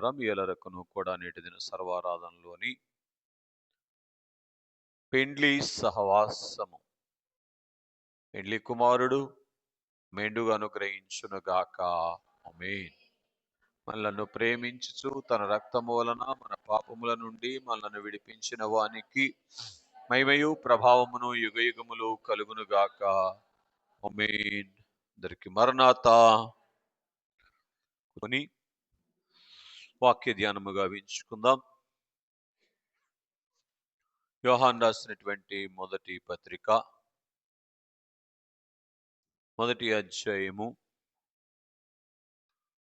రమ్యలరకును కూడా నేటి దిన సర్వారాధనలోని పెండ్లి సహవాసము పెండ్లి కుమారుడు మెండుగా అనుగ్రహించునుగాక. ఆమేన్. మనలను ప్రేమించుచు తన రక్తము వలన మన పాపముల నుండి మనలను విడిపించిన వానికి మహిమయు ప్రభావమును యుగయుగములు కలుగునుగాక. ఆమేన్. అందరికి మరణాత. కొని వాక్య ధ్యానముగా వించుకుందాం. యోహాను రాసినటువంటి మొదటి పత్రిక 1వ అధ్యాయము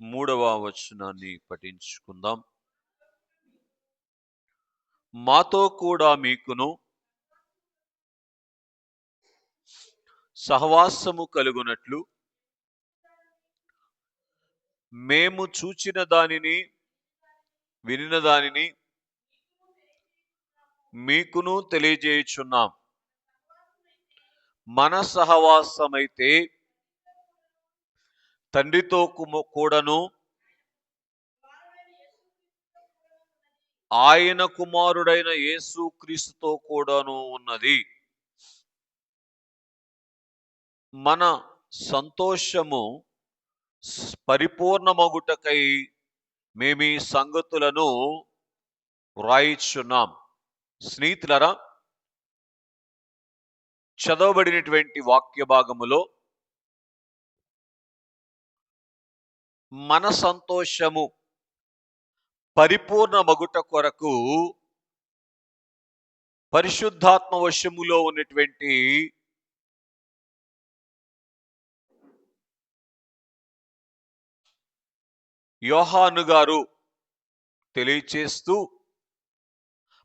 3వ వచనాన్ని పఠించుకుందాం. మాతో కూడా మీకును సహవాసము కలుగునట్లు మేము చూచిన దానిని వినిన దానిని మీకును తెలియజేయుచున్నాం. మన సహవాసమైతే తండ్రితో కూడాను ఆయన కుమారుడైన యేసు క్రీస్తుతో కూడాను ఉన్నది. మన సంతోషము పరిపూర్ణమగుటకై మేమీ సంగతులను వ్రాయిచున్నాం. స్నేహితులారా, చదవబడినటువంటి వాక్య భాగములో మన సంతోషము పరిపూర్ణమగుట కొరకు పరిశుద్ధాత్మ వశములో ఉన్నటువంటి యోహాను గారు తెలియచేస్తూ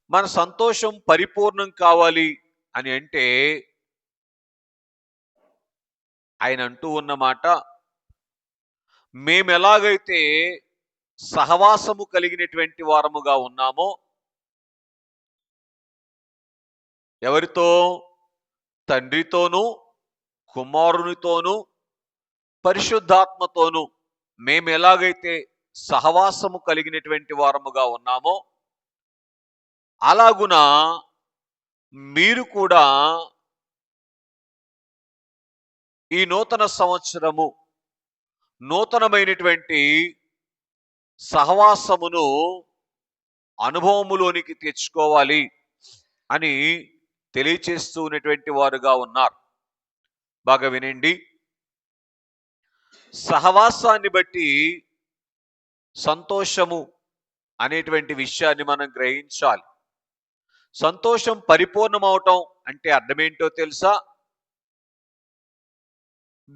మన సంతోషం పరిపూర్ణం కావాలి అని అంటే ఆయన అంటూ ఉన్నమాట, మేమెలాగైతే సహవాసము కలిగినటువంటి వారముగా ఉన్నామో, ఎవరితో? తండ్రితోనూ కుమారునితోనూ పరిశుద్ధాత్మతోనూ మేము ఎలాగైతే సహవాసము కలిగినటువంటి వారముగా ఉన్నామో, అలాగున మీరు కూడా ఈ నూతన సంవత్సరము నూతనమైనటువంటి సహవాసమును అనుభవములోనికి తెచ్చుకోవాలి అని తెలియచేస్తూ ఉన్నటువంటి వారుగా ఉన్నారు. బాగా వినండి. సహవాసాన్ని బట్టి సంతోషము అనేటువంటి విషయాన్ని మనం గ్రహించాలి. సంతోషం పరిపూర్ణమవటం అంటే అర్థమేంటో తెలుసా?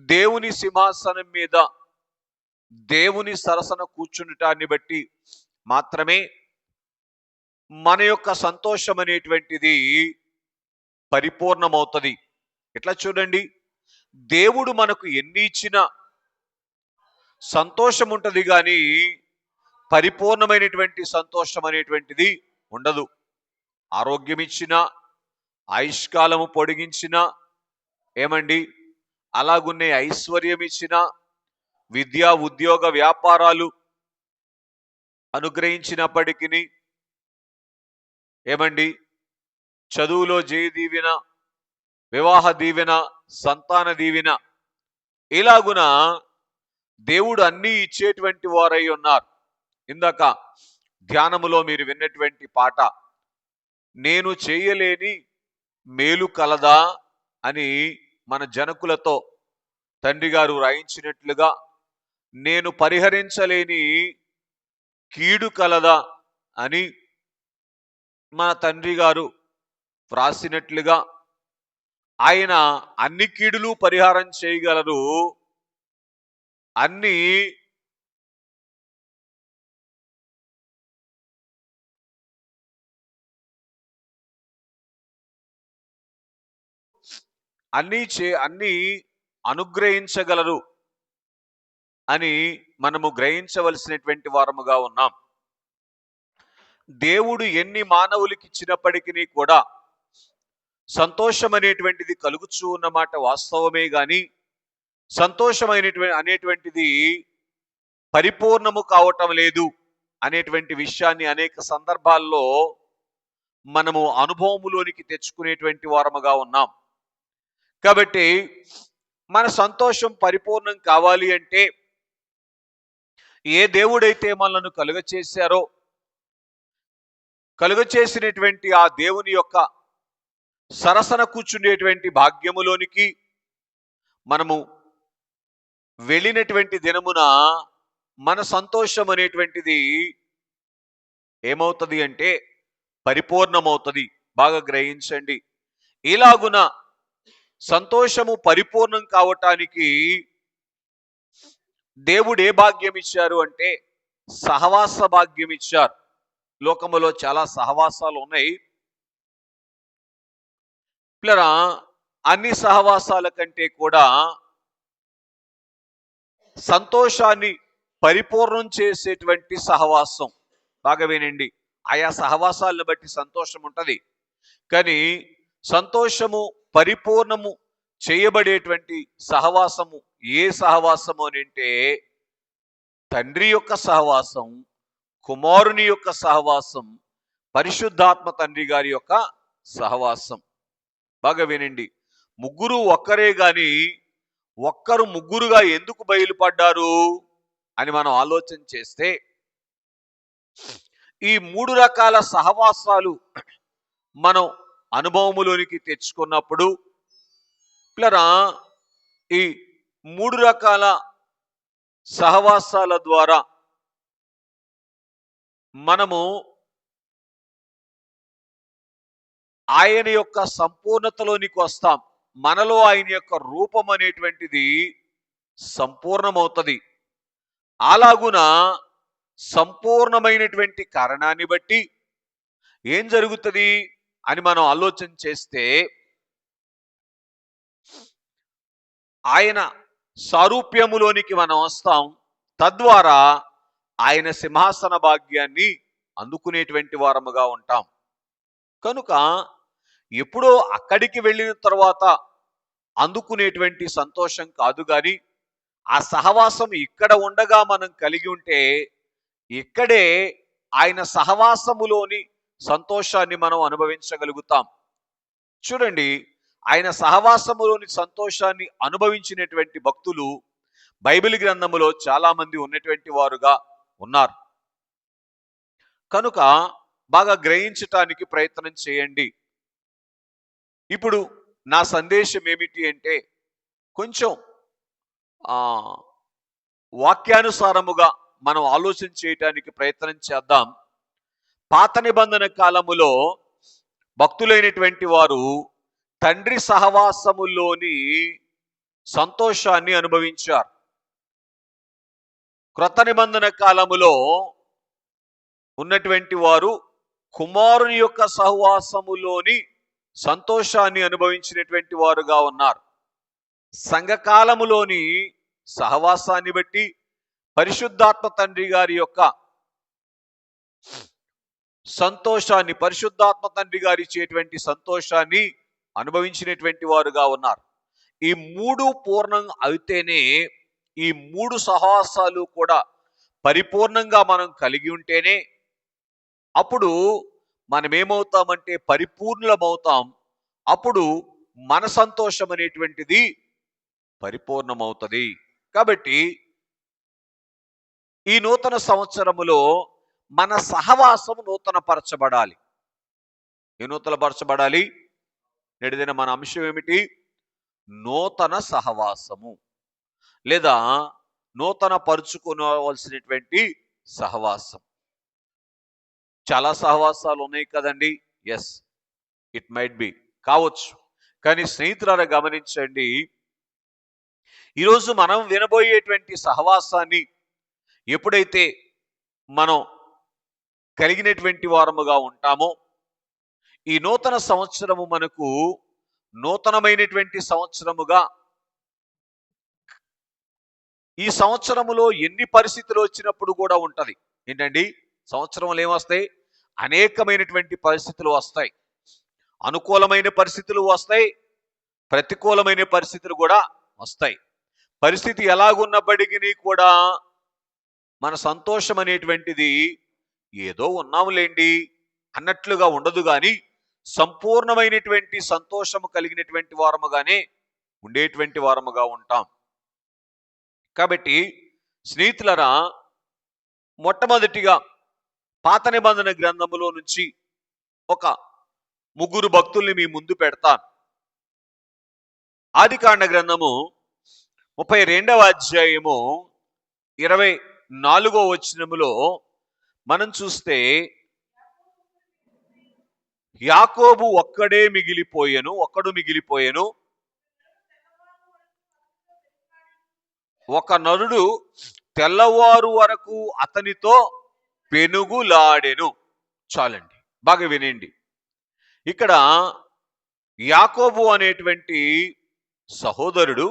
దేవుని సింహాసనం మీద దేవుని సరసన కూర్చుండటాన్ని బట్టి మాత్రమే మన యొక్క సంతోషం అనేటువంటిది పరిపూర్ణమవుతుంది. ఎట్లా చూడండి, దేవుడు మనకు ఎన్ని ఇచ్చినా సంతోషం ఉంటుంది, కానీ పరిపూర్ణమైనటువంటి సంతోషం అనేటువంటిది ఉండదు. ఆరోగ్యం ఇచ్చినా, ఆయుష్కాలము పొడిగించినా, ఏమండి, అలాగున్నే ఐశ్వర్యం ఇచ్చినా, విద్యా ఉద్యోగ వ్యాపారాలు అనుగ్రహించినప్పటికీ, ఏమండి, చదువులో జయ దీవెన, వివాహ దీవెన, సంతాన దీవెన, ఇలాగున దేవుడు అన్నీ ఇచ్చేటువంటి వారై ఉన్నారు. ఇందాక ధ్యానములో మీరు విన్నటువంటి పాట, నేను చేయలేని మేలు కలదా అని మన జనకులతో తండ్రి గారు రాయించినట్లుగా, నేను పరిహరించలేని కీడు కలదా అని మన తండ్రి గారు వ్రాసినట్లుగా, ఆయన అన్ని కీడులు పరిహారం చేయగలరు. అన్ని అన్ని అనుగ్రహించగలరు అని మనము గ్రహించవలసినటువంటి వారముగా ఉన్నాం. దేవుడు ఎన్ని మానవులకి ఇచ్చినప్పటికీ కూడా సంతోషం అనేటువంటిది కలుగుచూ ఉన్నమాట వాస్తవమే, గాని సంతోషం అనేటువంటిది పరిపూర్ణము కావటం లేదు అనేటువంటి విషయాన్ని అనేక సందర్భాల్లో మనము అనుభవములోనికి తెచ్చుకునేటువంటి వారముగా ఉన్నాం. కాబట్టి మన సంతోషం పరిపూర్ణం కావాలి అంటే ఏ దేవుడైతే మనల్ని కలుగచేశారో కలుగచేసినటువంటి ఆ దేవుని యొక్క సరసన కూర్చునేటువంటి భాగ్యములోనికి మనము వెళ్ళినటువంటి దినమున మన సంతోషం అనేటువంటిది ఏమవుతుంది అంటే పరిపూర్ణమవుతుంది. బాగా గ్రహించండి. ఇలాగున సంతోషము పరిపూర్ణం కావటానికి దేవుడు ఏ భాగ్యం ఇచ్చారు అంటే సహవాస భాగ్యం ఇచ్చారు. లోకములో చాలా సహవాసాలు ఉన్నాయి. పిల్లరా, అన్ని సహవాసాల కంటే కూడా సంతోషాన్ని పరిపూర్ణం చేసేటువంటి సహవాసం, బాగా వినండి, ఆయా సహవాసాలను బట్టి సంతోషం ఉంటది, కానీ సంతోషము పరిపూర్ణము చేయబడేటువంటి సహవాసము ఏ సహవాసము అని అంటే తండ్రి యొక్క సహవాసం, కుమారుని యొక్క సహవాసం, పరిశుద్ధాత్మ తండ్రి గారి యొక్క సహవాసం. బాగా వినండి, ముగ్గురు ఒక్కరే గాని ఒక్కరు ముగ్గురుగా ఎందుకు బయలుపడ్డారు అని మనం ఆలోచన చేస్తే ఈ మూడు రకాల సహవాసాలు మనం అనుభవములోనికి తెచ్చుకున్నప్పుడు పిల్లరా, ఈ మూడు రకాల సహవాసాల ద్వారా మనము ఆయన యొక్క సంపూర్ణతలోనికి వస్తాం. మనలో ఆయన యొక్క రూపం అనేటువంటిది సంపూర్ణమవుతుంది. అలాగున సంపూర్ణమైనటువంటి కారణాన్ని బట్టి ఏం జరుగుతుంది అని మనం ఆలోచన చేస్తే ఆయన సారూప్యములోనికి మనం వస్తాం. తద్వారా ఆయన సింహాసన భాగ్యాన్ని అందుకునేటువంటి వారముగా ఉంటాం. కనుక ఎప్పుడో అక్కడికి వెళ్ళిన తర్వాత అందుకునేటువంటి సంతోషం కాదు, కానీ ఆ సహవాసం ఇక్కడ ఉండగా మనం కలిగి ఉంటే ఇక్కడే ఆయన సహవాసములోని సంతోషాన్ని మనం అనుభవించగలుగుతాం. చూడండి, ఆయన సహవాసములోని సంతోషాన్ని అనుభవించినటువంటి భక్తులు బైబిల్ గ్రంథములో చాలా మంది ఉన్నటువంటి వారుగా ఉన్నారు. కనుక బాగా గ్రహించటానికి ప్రయత్నం చేయండి. ఇప్పుడు నా సందేశం ఏమిటి అంటే కొంచెం వాక్యానుసారముగా మనం ఆలోచన చేయటానికి ప్రయత్నం చేద్దాం. పాత నిబంధన కాలములో భక్తులైనటువంటి వారు తండ్రి సహవాసములోని సంతోషాన్ని అనుభవించారు. క్రొత్త నిబంధన కాలములో ఉన్నటువంటి వారు కుమారుని యొక్క సహవాసములోని సంతోషాన్ని అనుభవించినటువంటి వారుగా ఉన్నారు. సంఘకాలములోని సహవాసాన్ని బట్టి పరిశుద్ధాత్మ తండ్రి గారి యొక్క సంతోషాన్ని, పరిశుద్ధాత్మ తండ్రి గారి ఇచ్చేటువంటి సంతోషాన్ని అనుభవించినటువంటి వారుగా ఉన్నారు. ఈ మూడు పూర్ణం అయితేనే, ఈ మూడు సహవాసాలు కూడా పరిపూర్ణంగా మనం కలిగి ఉంటేనే అప్పుడు మనం ఏమవుతామంటే పరిపూర్ణమవుతాం. అప్పుడు మన సంతోషం అనేటువంటిది పరిపూర్ణమవుతుంది. కాబట్టి ఈ నూతన సంవత్సరములో మన సహవాసం నూతనపరచబడాలి. ఏ నూతనపరచబడాలి? నేటిదిన మన అంశం ఏమిటి? నూతన సహవాసము, లేదా నూతన పరుచుకోవలసినటువంటి సహవాసం. చాలా సహవాసాలు ఉన్నాయి కదండి. ఎస్, ఇట్ మైట్ బి, కావచ్చు. కానీ స్నేహితులారా గమనించండి, ఈరోజు మనం వినబోయేటువంటి సహవాసాన్ని ఎప్పుడైతే మనం కలిగినటువంటి వారముగా ఉంటామో ఈ నూతన సంవత్సరము మనకు నూతనమైనటువంటి సంవత్సరముగా, ఈ సంవత్సరములో ఎన్ని పరిస్థితులు వచ్చినప్పుడు కూడా ఉంటది. ఏంటండి, సంవత్సరంలో ఏమొస్తాయి? అనేకమైనటువంటి పరిస్థితులు వస్తాయి. అనుకూలమైన పరిస్థితులు వస్తాయి, ప్రతికూలమైన పరిస్థితులు కూడా వస్తాయి. పరిస్థితి ఎలాగున్నప్పటికీ కూడా మన సంతోషం అనేటువంటిది ఏదో ఉన్నాములేండి అన్నట్లుగా ఉండదు గాని సంపూర్ణమైనటువంటి సంతోషము కలిగినటువంటి వారముగానే ఉండేటువంటి వారముగా ఉంటాం. కాబట్టి స్నేహితులరా, మొట్టమొదటిగా పాత నిబంధన గ్రంథములో నుంచి ఒక ముగ్గురు భక్తుల్ని మీ ముందు పెడతాను. ఆదికాండ గ్రంథము 32వ అధ్యాయము 24వ వచనములో మనం చూస్తే, యాకోబు ఒక్కడు మిగిలిపోయెను. ఒక నరుడు తెల్లవారు వరకు అతనితో పెనుగులాడెను. చాలండి, బాగా వినండి. ఇక్కడ యాకోబు అనేటువంటి సహోదరుడు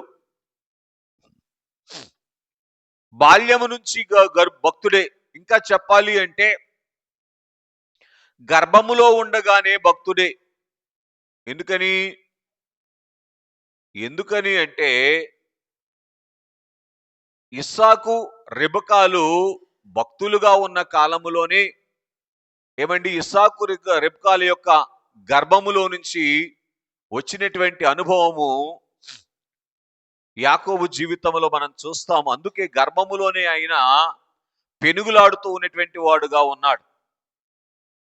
బాల్యము నుంచి భక్తుడే. ఇంకా చెప్పాలి అంటే గర్భములో ఉండగానే భక్తుడే. ఎందుకని అంటే ఇస్సాకు రెబకాలు భక్తులుగా ఉన్న కాలములోనే ఇస్సాకు రెబకాల యొక్క గర్భములో నుంచి వచ్చినటువంటి అనుభవము యాకోబు జీవితంలో మనం చూస్తాము. అందుకే గర్భములోనే ఆయన పెనుగులాడుతూ ఉన్నటువంటి వాడుగా ఉన్నాడు.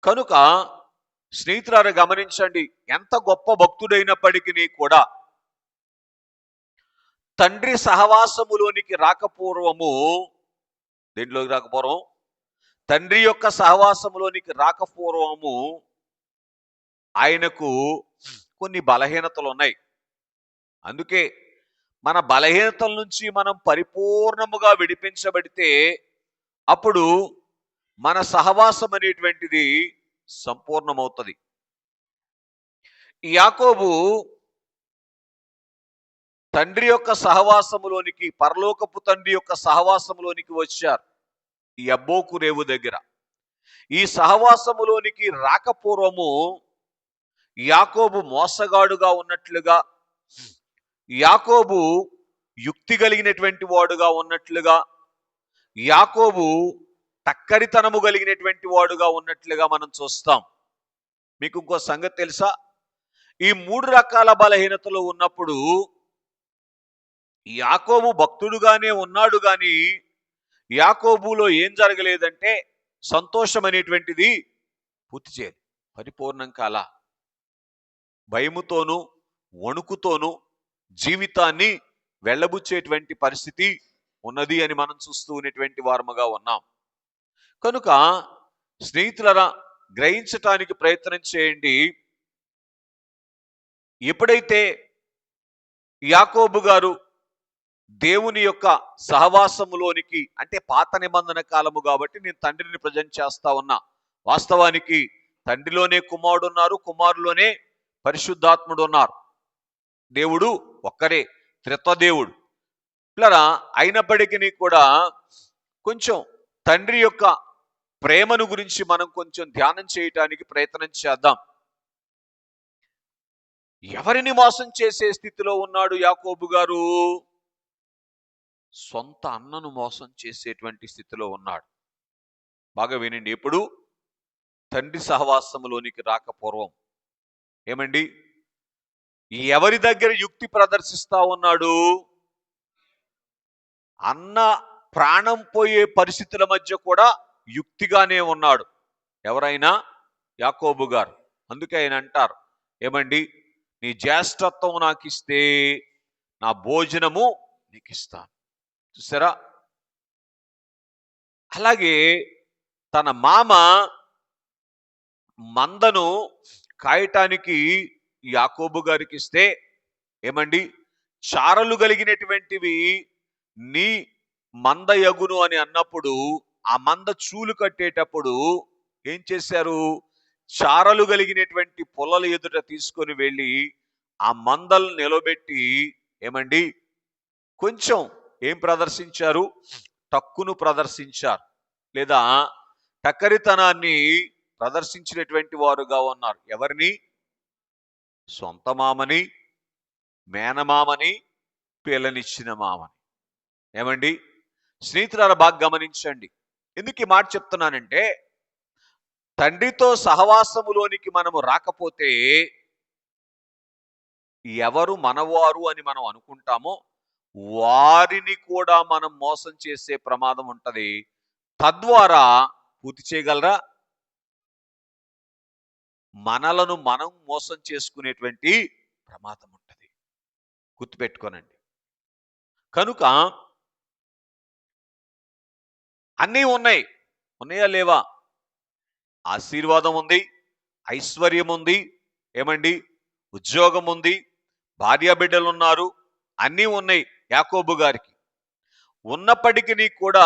కనుక స్నేహితులారా, గమనించండి, ఎంత గొప్ప భక్తుడైనప్పటికీ కూడా తండ్రి సహవాసములోనికి రాకపూర్వము, తండ్రి యొక్క సహవాసములోనికి రాకపూర్వము ఆయనకు కొన్ని బలహీనతలు ఉన్నాయి. అందుకే మన బలహీనతల నుంచి మనం పరిపూర్ణముగా విడిపించబడితే అప్పుడు మన సహవాసం అనేటువంటిది సంపూర్ణమవుతుంది. యాకోబు తండ్రి యొక్క సహవాసములోనికి, పరలోకపు తండ్రి యొక్క సహవాసములోనికి వచ్చారు ఈ యబ్బోకు రేవు దగ్గర. ఈ సహవాసములోనికి రాకపూర్వము యాకోబు మోసగాడుగా ఉన్నట్లుగా, యాకోబు యుక్తి కలిగినటువంటి వాడుగా ఉన్నట్లుగా, యాకోబు టక్కరితనము కలిగినటువంటి వాడుగా ఉన్నట్లుగా మనం చూస్తాం. మీకు ఇంకో సంగతి తెలుసా? ఈ 3 రకాల బలహీనతలు ఉన్నప్పుడు యాకోబు భక్తుడుగానే ఉన్నాడు గాని యాకోబులో ఏం జరగలేదంటే సంతోషం అనేటువంటిది పూర్తి చేయదు, పరిపూర్ణం కాల. భయముతోనూ వణుకుతోనూ జీవితాన్ని వెళ్ళబుచ్చేటువంటి పరిస్థితి ఉన్నది అని మనం చూస్తూ ఉన్నటువంటి వారముగా ఉన్నాం. కనుక స్నేహితులరా, గ్రహించటానికి ప్రయత్నం చేయండి. ఎప్పుడైతే యాకోబు గారు దేవుని యొక్క సహవాసములోనికి, అంటే పాత నిబంధన కాలము కాబట్టి నేను తండ్రిని ప్రజెంట్ చేస్తా ఉన్నా, వాస్తవానికి తండ్రిలోనే కుమారుడు ఉన్నారు, కుమారులోనే పరిశుద్ధాత్ముడు ఉన్నారు. దేవుడు ఒక్కరే, త్రిత్వదేవుడు. పిల్లరా, అయినప్పటికీ కూడా కొంచెం తండ్రి యొక్క ప్రేమను గురించి మనం కొంచెం ధ్యానం చేయటానికి ప్రయత్నం చేద్దాం. ఎవరిని మోసం చేసే స్థితిలో ఉన్నాడు యాకోబు గారు? సొంత అన్నను మోసం చేసేటువంటి స్థితిలో ఉన్నాడు. బాగా వినండి. ఎప్పుడు? తండ్రి సహవాసములోనికి రాకపూర్వం. ఎవరి దగ్గర యుక్తి ప్రదర్శిస్తా ఉన్నాడు? అన్న ప్రాణం పోయే పరిస్థితుల మధ్య కూడా యుక్తిగానే ఉన్నాడు. ఎవరైనా? యాకోబు గారు. అందుకే ఆయన అంటారు, నీ జ్యేష్ఠత్వం నాకు ఇస్తే నా భోజనము నీకు ఇస్తాను. చూసారా? అలాగే తన మామ మందను కాయటానికి యాకోబు గారికి ఇస్తే చారలు కలిగినటువంటివి నీ మంద యగును అని అన్నప్పుడు, ఆ మంద చూలు కట్టేటప్పుడు ఏం చేశారు? చారలు కలిగినటువంటి పొలల ఎదుట తీసుకొని వెళ్ళి ఆ మందలను నిలబెట్టి కొంచెం ఏం ప్రదర్శించారు? టక్కును ప్రదర్శించారు, లేదా టక్కరితనాన్ని ప్రదర్శించినటువంటి వారుగా ఉన్నారు. ఎవరిని? సొంత మామని, మేనమామని, పిల్లనిచ్చిన మామని. స్నేహితులారా, బాగా గమనించండి. ఎందుకు ఈ మాట చెప్తున్నానంటే, తండ్రితో సహవాసములోనికి మనము రాకపోతే ఎవరు మనవారు అని మనం అనుకుంటామో వారిని కూడా మనం మోసం చేసే ప్రమాదం ఉంటది. తద్వారా పూర్తి చేయగలరా? మనలను మనం మోసం చేసుకునేటువంటి ప్రమాదం ఉంటది. గుర్తుపెట్టుకోనండి. కనుక అన్నీ ఉన్నాయి. ఉన్నాయా లేవా? ఆశీర్వాదం ఉంది, ఐశ్వర్యం ఉంది, ఏమండి, ఉద్యోగం ఉంది, భార్య బిడ్డలు ఉన్నారు, అన్నీ ఉన్నాయి యాకోబు గారికి. ఉన్నప్పటికీ కూడా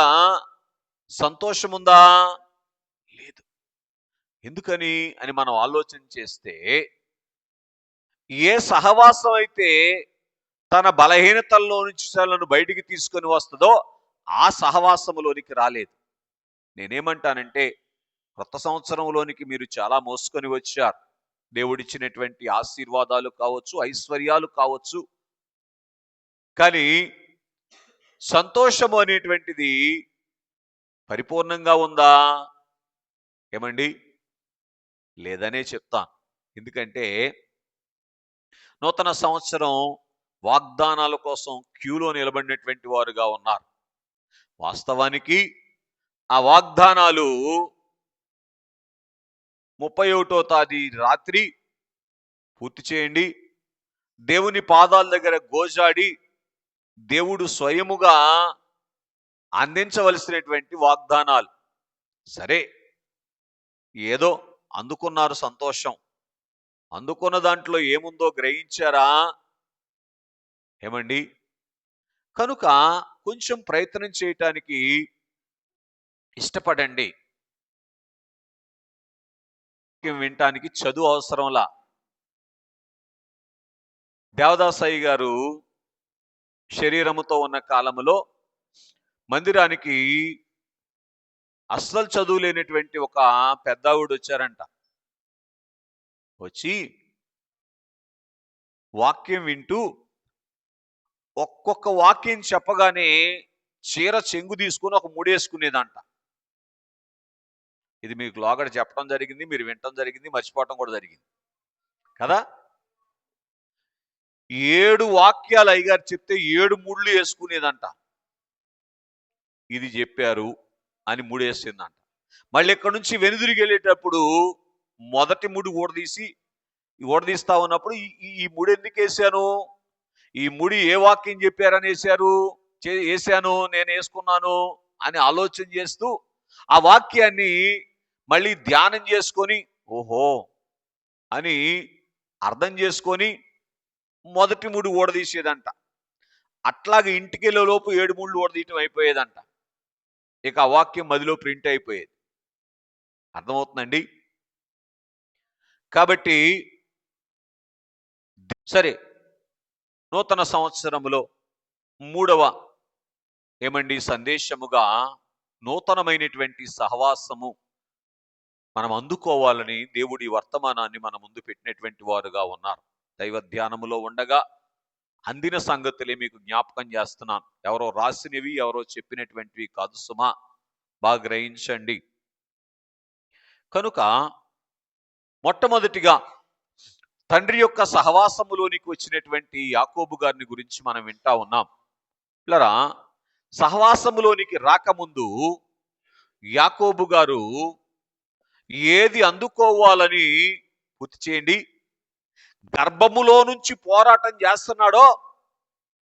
సంతోషం ఉందా? లేదు. ఎందుకని అని మనం ఆలోచన చేస్తే, ఏ సహవాసం అయితే తన బలహీనతల్లో నుంచి తనను బయటికి తీసుకొని వస్తుందో ఆ సహవాసములోనికి రాలేదు. నేనేమంటానంటే, కొత్త సంవత్సరంలోనికి మీరు చాలా మోసుకొని వచ్చారు. దేవుడిచ్చినటువంటి ఆశీర్వాదాలు కావచ్చు, ఐశ్వర్యాలు కావచ్చు. కానీ సంతోషము అనేటువంటిది పరిపూర్ణంగా ఉందా? ఏమండి? లేదనే చెప్తాను. ఎందుకంటే నూతన సంవత్సరం వాగ్దానాల కోసం క్యూలో నిలబడినటువంటి వారుగా ఉన్నారు. వాస్తవానికి ఆ వాగ్దానాలు 31వ తేదీ రాత్రి పూర్తి చేయండి. దేవుని పాదాల దగ్గర గోజాడి దేవుడు స్వయముగా అందించవలసినటువంటి వాగ్దానాలు. సరే, ఏదో అందుకున్నారు, సంతోషం. అందుకున్న దాంట్లో ఏముందో గ్రహించారా? ఏమండి? కనుక కొంచెం ప్రయత్నం చేయటానికి ఇష్టపడండి. వినటానికి చదువు అవసరంలా. దేవదాసయ్య గారు శరీరముతో ఉన్న కాలములో మందిరానికి అస్సలు చదువు లేనటువంటి ఒక పెద్దావిడ వచ్చారంట. వచ్చి వాక్యం వింటూ ఒక్కొక్క వాక్యం చెప్పగానే చీర చెంగు తీసుకుని ఒక ముడేసుకునేదంట. ఇది మీకు లోగడ చెప్పడం జరిగింది, మీరు వినటం జరిగింది, మర్చిపోవటం కూడా జరిగింది కదా. 7 వాక్యాలు అయ్యగారు చెప్తే 7 ముళ్ళు వేసుకునేదంట. ఇది చెప్పారు అని ముడేసిందంట. మళ్ళీ ఇక్కడ నుంచి వెనుదిరిగి వెళ్ళేటప్పుడు మొదటి ముడి ఊడదీస్తా ఉన్నప్పుడు ఈ ముడి ఎందుకు వేసాను, ఈ ముడి ఏ వాక్యం చెప్పారని వేసాను, నేను వేసుకున్నాను అని ఆలోచన చేస్తూ ఆ వాక్యాన్ని మళ్ళీ ధ్యానం చేసుకొని ఓహో అని అర్థం చేసుకొని మొదటి ముడి ఊడదీసేదంట. అట్లాగే ఇంటికి వెళ్ళే లోపు 7 ముళ్ళు ఊడదీయటం అయిపోయేదంట. ఇక ఆ వాక్యం మదిలో ప్రింట్ అయిపోయేది. అర్థమవుతుందండి? కాబట్టి సరే, నూతన సంవత్సరములో 3వ సందేశముగా నూతనమైనటువంటి సహవాసము మనం అందుకోవాలని దేవుడి వర్తమానాన్ని మన ముందు పెట్టినటువంటి వారుగా ఉన్నారు. దైవ ధ్యానములో ఉండగా అందిన సంగతులే మీకు జ్ఞాపకం చేస్తున్నాను. ఎవరో రాసినవి, ఎవరో చెప్పినటువంటివి కాదు సుమా. బాగా గ్రహించండి. కనుక మొట్టమొదటిగా తండ్రి యొక్క సహవాసములోనికి వచ్చినటువంటి యాకోబు గారిని గురించి మనం వింటా ఉన్నాం. పిల్లరా, సహవాసములోనికి రాకముందు యాకోబు గారు ఏది అందుకోవాలని పూర్తి చేయండి, గర్భములో నుంచి పోరాటం చేస్తున్నాడో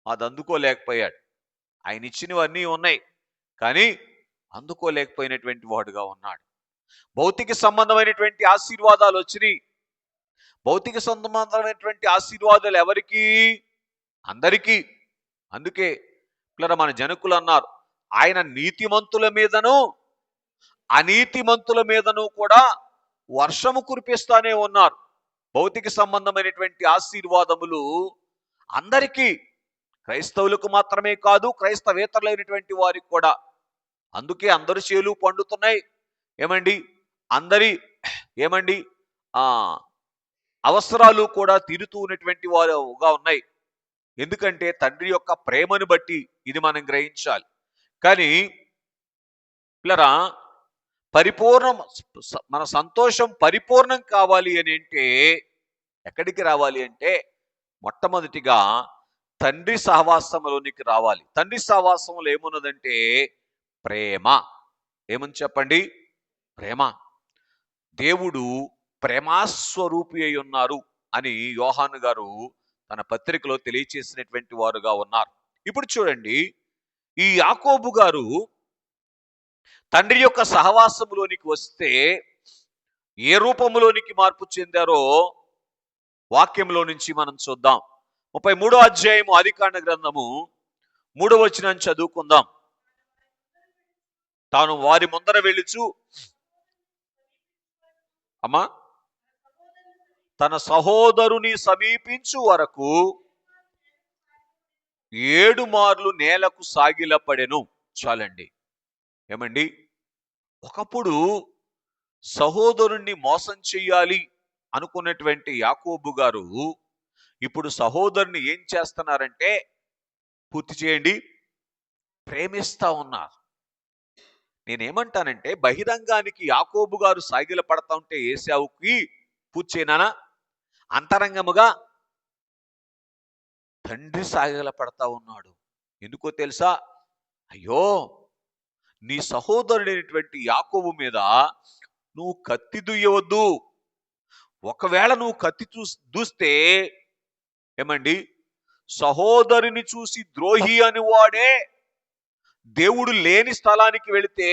అది అందుకోలేకపోయాడు. ఆయన ఇచ్చినవన్నీ ఉన్నాయి, కానీ అందుకోలేకపోయినటువంటి వాడుగా ఉన్నాడు. భౌతిక సంబంధమైనటువంటి ఆశీర్వాదాలు వచ్చినాయి. భౌతిక సంబంధమైనటువంటి ఆశీర్వాదాలు ఎవరికి? అందరికీ. అందుకే పిల్లరా, మన జనకులు అన్నారు, ఆయన నీతిమంతుల మీదను అనీతిమంతుల మీదను కూడా వర్షము కురిపిస్తానే ఉన్నారు. భౌతిక సంబంధమైనటువంటి ఆశీర్వాదములు అందరికీ, క్రైస్తవులకు మాత్రమే కాదు, క్రైస్తవేతరులైనటువంటి వారికి కూడా. అందుకే అందరి చేలు పండుతున్నాయి. అందరి అవసరాలు కూడా తీరుతూ ఉన్నటువంటి వారుగా ఉన్నాయి. ఎందుకంటే తండ్రి యొక్క ప్రేమను బట్టి ఇది మనం గ్రహించాలి. కానీ పిల్లరా, పరిపూర్ణం, మన సంతోషం పరిపూర్ణం కావాలి అని అంటే ఎక్కడికి రావాలి అంటే మొట్టమొదటిగా తండ్రి సహవాసంలోనికి రావాలి. తండ్రి సహవాసంలో ఏమున్నదంటే ప్రేమ. ఏమని చెప్పండి? ప్రేమ. దేవుడు ప్రేమాస్వరూపి అయి ఉన్నారు అని యోహాను గారు తన పత్రికలో తెలియచేసినటువంటి వారుగా ఉన్నారు. ఇప్పుడు చూడండి, ఈ యాకోబు గారు తండ్రి యొక్క సహవాసములోనికి వస్తే ఏ రూపంలోనికి మార్పు చెందారో వాక్యంలో నుంచి మనం చూద్దాం. 33వ అధ్యాయము ఆదికాండ గ్రంథము 3వ వచనం చదువుకుందాం. తాను వారి ముందర వెళ్ళుచు అమ్మా తన సహోదరుని సమీపించు వరకు 7 మార్లు నేలకు సాగిలపడెను. చాలండి. ఏమండి, ఒకప్పుడు సహోదరుణ్ణి మోసం చెయ్యాలి అనుకున్నటువంటి యాకోబు గారు ఇప్పుడు సహోదరుని ఏం చేస్తున్నారంటే, పూర్తి చేయండి, ప్రేమిస్తా ఉన్నారు. నేనేమంటానంటే, బహిరంగానికి యాకోబు గారు సాగిల పడతా ఉంటే ఏశావుకి పూర్తి చేయనా? అంతరంగముగా తండ్రి సాగిల పడతా ఉన్నాడు. ఎందుకో తెలుసా? అయ్యో, నీ సహోదరుడైనటువంటి యాకోబు మీద నువ్వు కత్తి దుయ్యవద్దు. ఒకవేళ నువ్వు కత్తి దూస్తే ఏమండి, సహోదరుని చూసి ద్రోహి అని వాడే దేవుడు లేని స్థలానికి వెళితే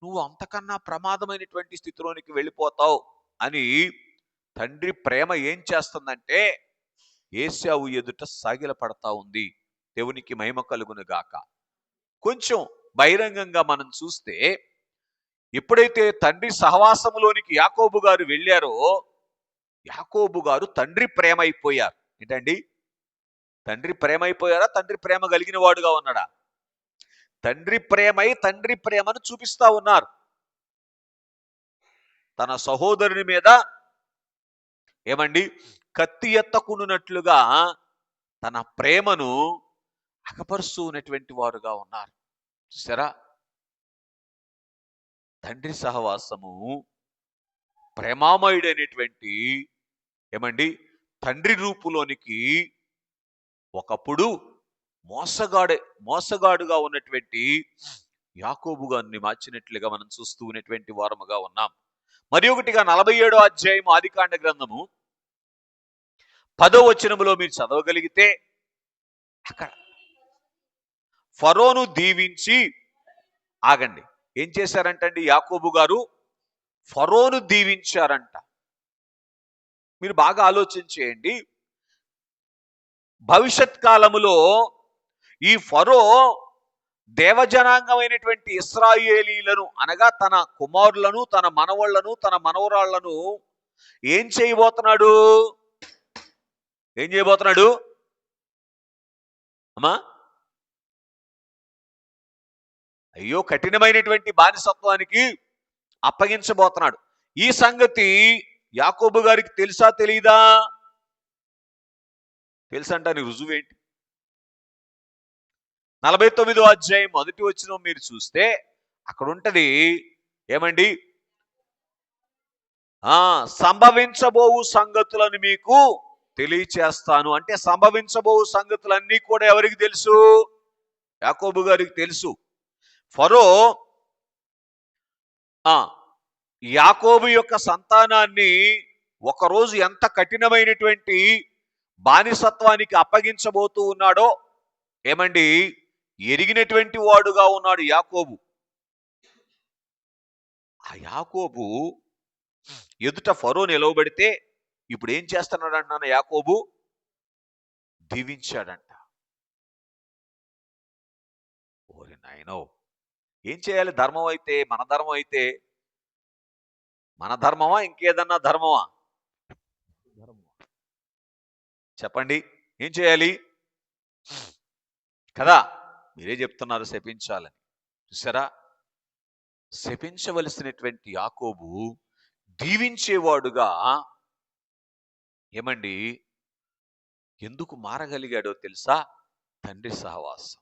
నువ్వు అంతకన్నా ప్రమాదమైనటువంటి స్థితిలోనికి వెళ్ళిపోతావు అని తండ్రి ప్రేమ ఏం చేస్తుందంటే ఏశావు ఎదుట సాగిల పడతా ఉంది. దేవునికి మహిమ కలుగును గాక. కొంచెం బహిరంగంగా మనం చూస్తే, ఎప్పుడైతే తండ్రి సహవాసములోనికి యాకోబు గారు వెళ్ళారో, యాకోబు గారు తండ్రి ప్రేమ అయిపోయారు. ఏంటండి? తండ్రి ప్రేమ అయిపోయారా? తండ్రి ప్రేమ కలిగిన వాడుగా ఉన్నాడా? తండ్రి ప్రేమై తండ్రి ప్రేమను చూపిస్తా ఉన్నారు. తన సహోదరుని మీద ఏమండి, కత్తి ఎత్తకుండునట్లుగా తన ప్రేమను అకపరుస్తూ ఉన్నటువంటి వారుగా ఉన్నారు. చూసారా? తండ్రి సహవాసము ప్రేమామయుడైనటువంటి ఏమండి తండ్రి రూపులోనికి ఒకప్పుడు మోసగాడుగా ఉన్నటువంటి యాకోబు గారిని మార్చినట్లుగా మనం చూస్తూ ఉన్నటువంటి వారముగా ఉన్నాం. మరి ఒకటిగా 47వ అధ్యాయం ఆదికాండ గ్రంథము 10వ వచనములో మీరు చదవగలిగితే, అక్కడ ఫరోను దీవించి, ఆగండి, ఏం చేశారంటండి యాకోబు గారు? ఫరోను దీవించారంట. మీరు బాగా ఆలోచించేయండి. భవిష్యత్ కాలములో ఈ ఫరో దేవజనాంగమైనటువంటి ఇశ్రాయేలీలను అనగా తన కుమారులను, తన మనవళ్లను, తన మనవరాళ్లను ఏం చేయబోతున్నాడు? ఏం చేయబోతున్నాడు అమ్మా? అయ్యో, కఠినమైనటువంటి బానిసత్వానికి అప్పగించబోతున్నాడు. ఈ సంగతి యాకోబు గారికి తెలుసా తెలీదా? తెలుసంటానికి రుజువేంటి? 49వ అధ్యాయం 1వ వచనం మీరు చూస్తే అక్కడ ఉంటది ఏమండి, సంభవించబోవు సంగతులను మీకు తెలియచేస్తాను. అంటే సంభవించబోవు సంగతులన్నీ కూడా ఎవరికి తెలుసు? యాకోబు గారికి తెలుసు. ఫరో యాకోబు యొక్క సంతానాన్ని ఒకరోజు ఎంత కఠినమైనటువంటి బానిసత్వానికి అప్పగించబోతూ ఉన్నాడో ఏమండి ఎరిగినటువంటి వాడుగా ఉన్నాడు యాకోబు. ఆ యాకోబు ఎదుట ఫరో నిలవబడితే ఇప్పుడు ఏం చేస్తున్నాడు అంటున్నాను? యాకోబు దీవించాడంట. ఓరి నాయనో, ఏం చేయాలి? ధర్మం అయితే, మన ధర్మం అయితే, మన ధర్మమా ఇంకేదన్నా ధర్మమా? చెప్పండి, ఏం చేయాలి కదా? మీరే చెప్తున్నారు శపించాలని. చూసారా? శపించవలసినటువంటి యాకోబు దీవించేవాడుగా ఏమండి ఎందుకు మారగలిగాడో తెలుసా? తండ్రి సహవాసం.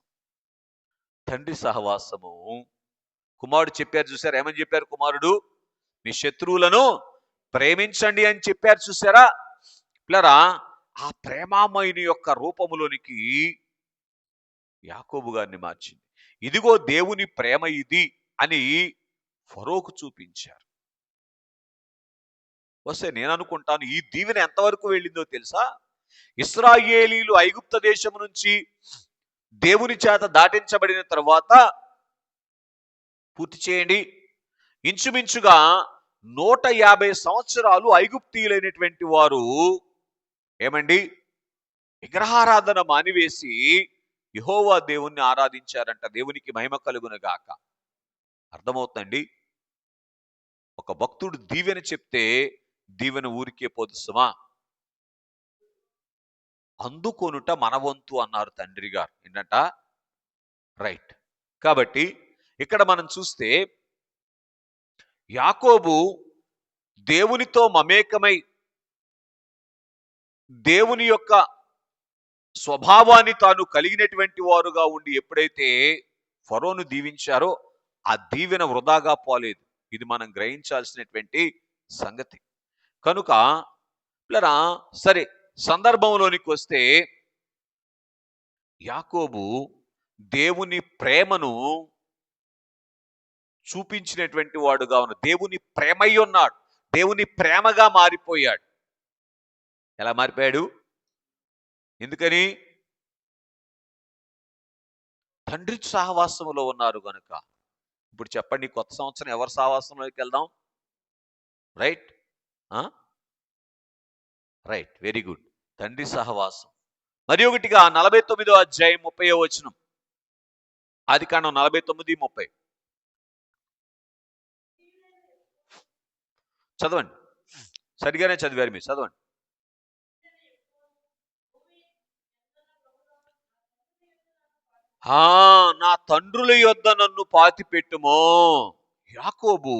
తండ్రి సహవాసము కుమారుడు చెప్పారు చూసారా, ఏమని చెప్పారు? కుమారుడు మీ శత్రువులను ప్రేమించండి అని చెప్పారు చూసారా పిల్లరా. ఆ ప్రేమామయుని యొక్క రూపములోనికి యాకోబు గారిని మార్చింది. ఇదిగో దేవుని ప్రేమ ఇది అని ఫరోకు చూపించారు. వస్తే నేను అనుకుంటాను ఈ దీవెన ఎంతవరకు వెళ్ళిందో తెలుసా? ఇశ్రాయేలీలు ఐగుప్త దేశం నుంచి దేవుని చేత దాటించబడిన తర్వాత పూర్తి చేయండి, ఇంచుమించుగా 150 సంవత్సరాలు ఐగుప్తీయులైనటువంటి వారు ఏమండి విగ్రహారాధన మానివేసి యెహోవా దేవుణ్ణి ఆరాధించారంట. దేవునికి మహిమ కలుగును గాక. అర్థమవుతుందండి? ఒక భక్తుడు దీవెన చెప్తే దీవెన ఊరికే పోదు సుమా, అందుకొనుట మన వంతు అన్నారు తండ్రి గారు. ఏంటంట? రైట్. కాబట్టి ఇక్కడ మనం చూస్తే యాకోబు దేవునితో మమేకమై దేవుని యొక్క స్వభావాన్ని తాను కలిగినటువంటి వారుగా ఉండి ఎప్పుడైతే ఫరోను దీవించారో ఆ దీవెన వృధాగా పోలేదు. ఇది మనం గ్రహించాల్సినటువంటి సంగతి. కనుక పిల్లరా సరే, సందర్భంలోనికి వస్తే యాకోబు దేవుని ప్రేమను చూపించినటువంటి వాడుగా ఉన్నాడు. దేవుని ప్రేమై ఉన్నాడు. దేవుని ప్రేమగా మారిపోయాడు. ఎలా మారిపోయాడు? ఎందుకని? తండ్రి సహవాసములో ఉన్నారు కనుక. ఇప్పుడు చెప్పండి, కొత్త సంవత్సరం ఎవరి సహవాసంలోకి వెళ్దాం? రైట్, రైట్, వెరీ గుడ్, తండ్రి సహవాసం. మరి ఒకటిగా 49వ అధ్యాయం 30వ వచనం, ఆదికాండం 49:30 చదవండి. సరిగానే చదివారు మీరు, చదవండి. నా తండ్రుల యొద్ద నన్ను పాతిపెట్టుమో. యాకోబు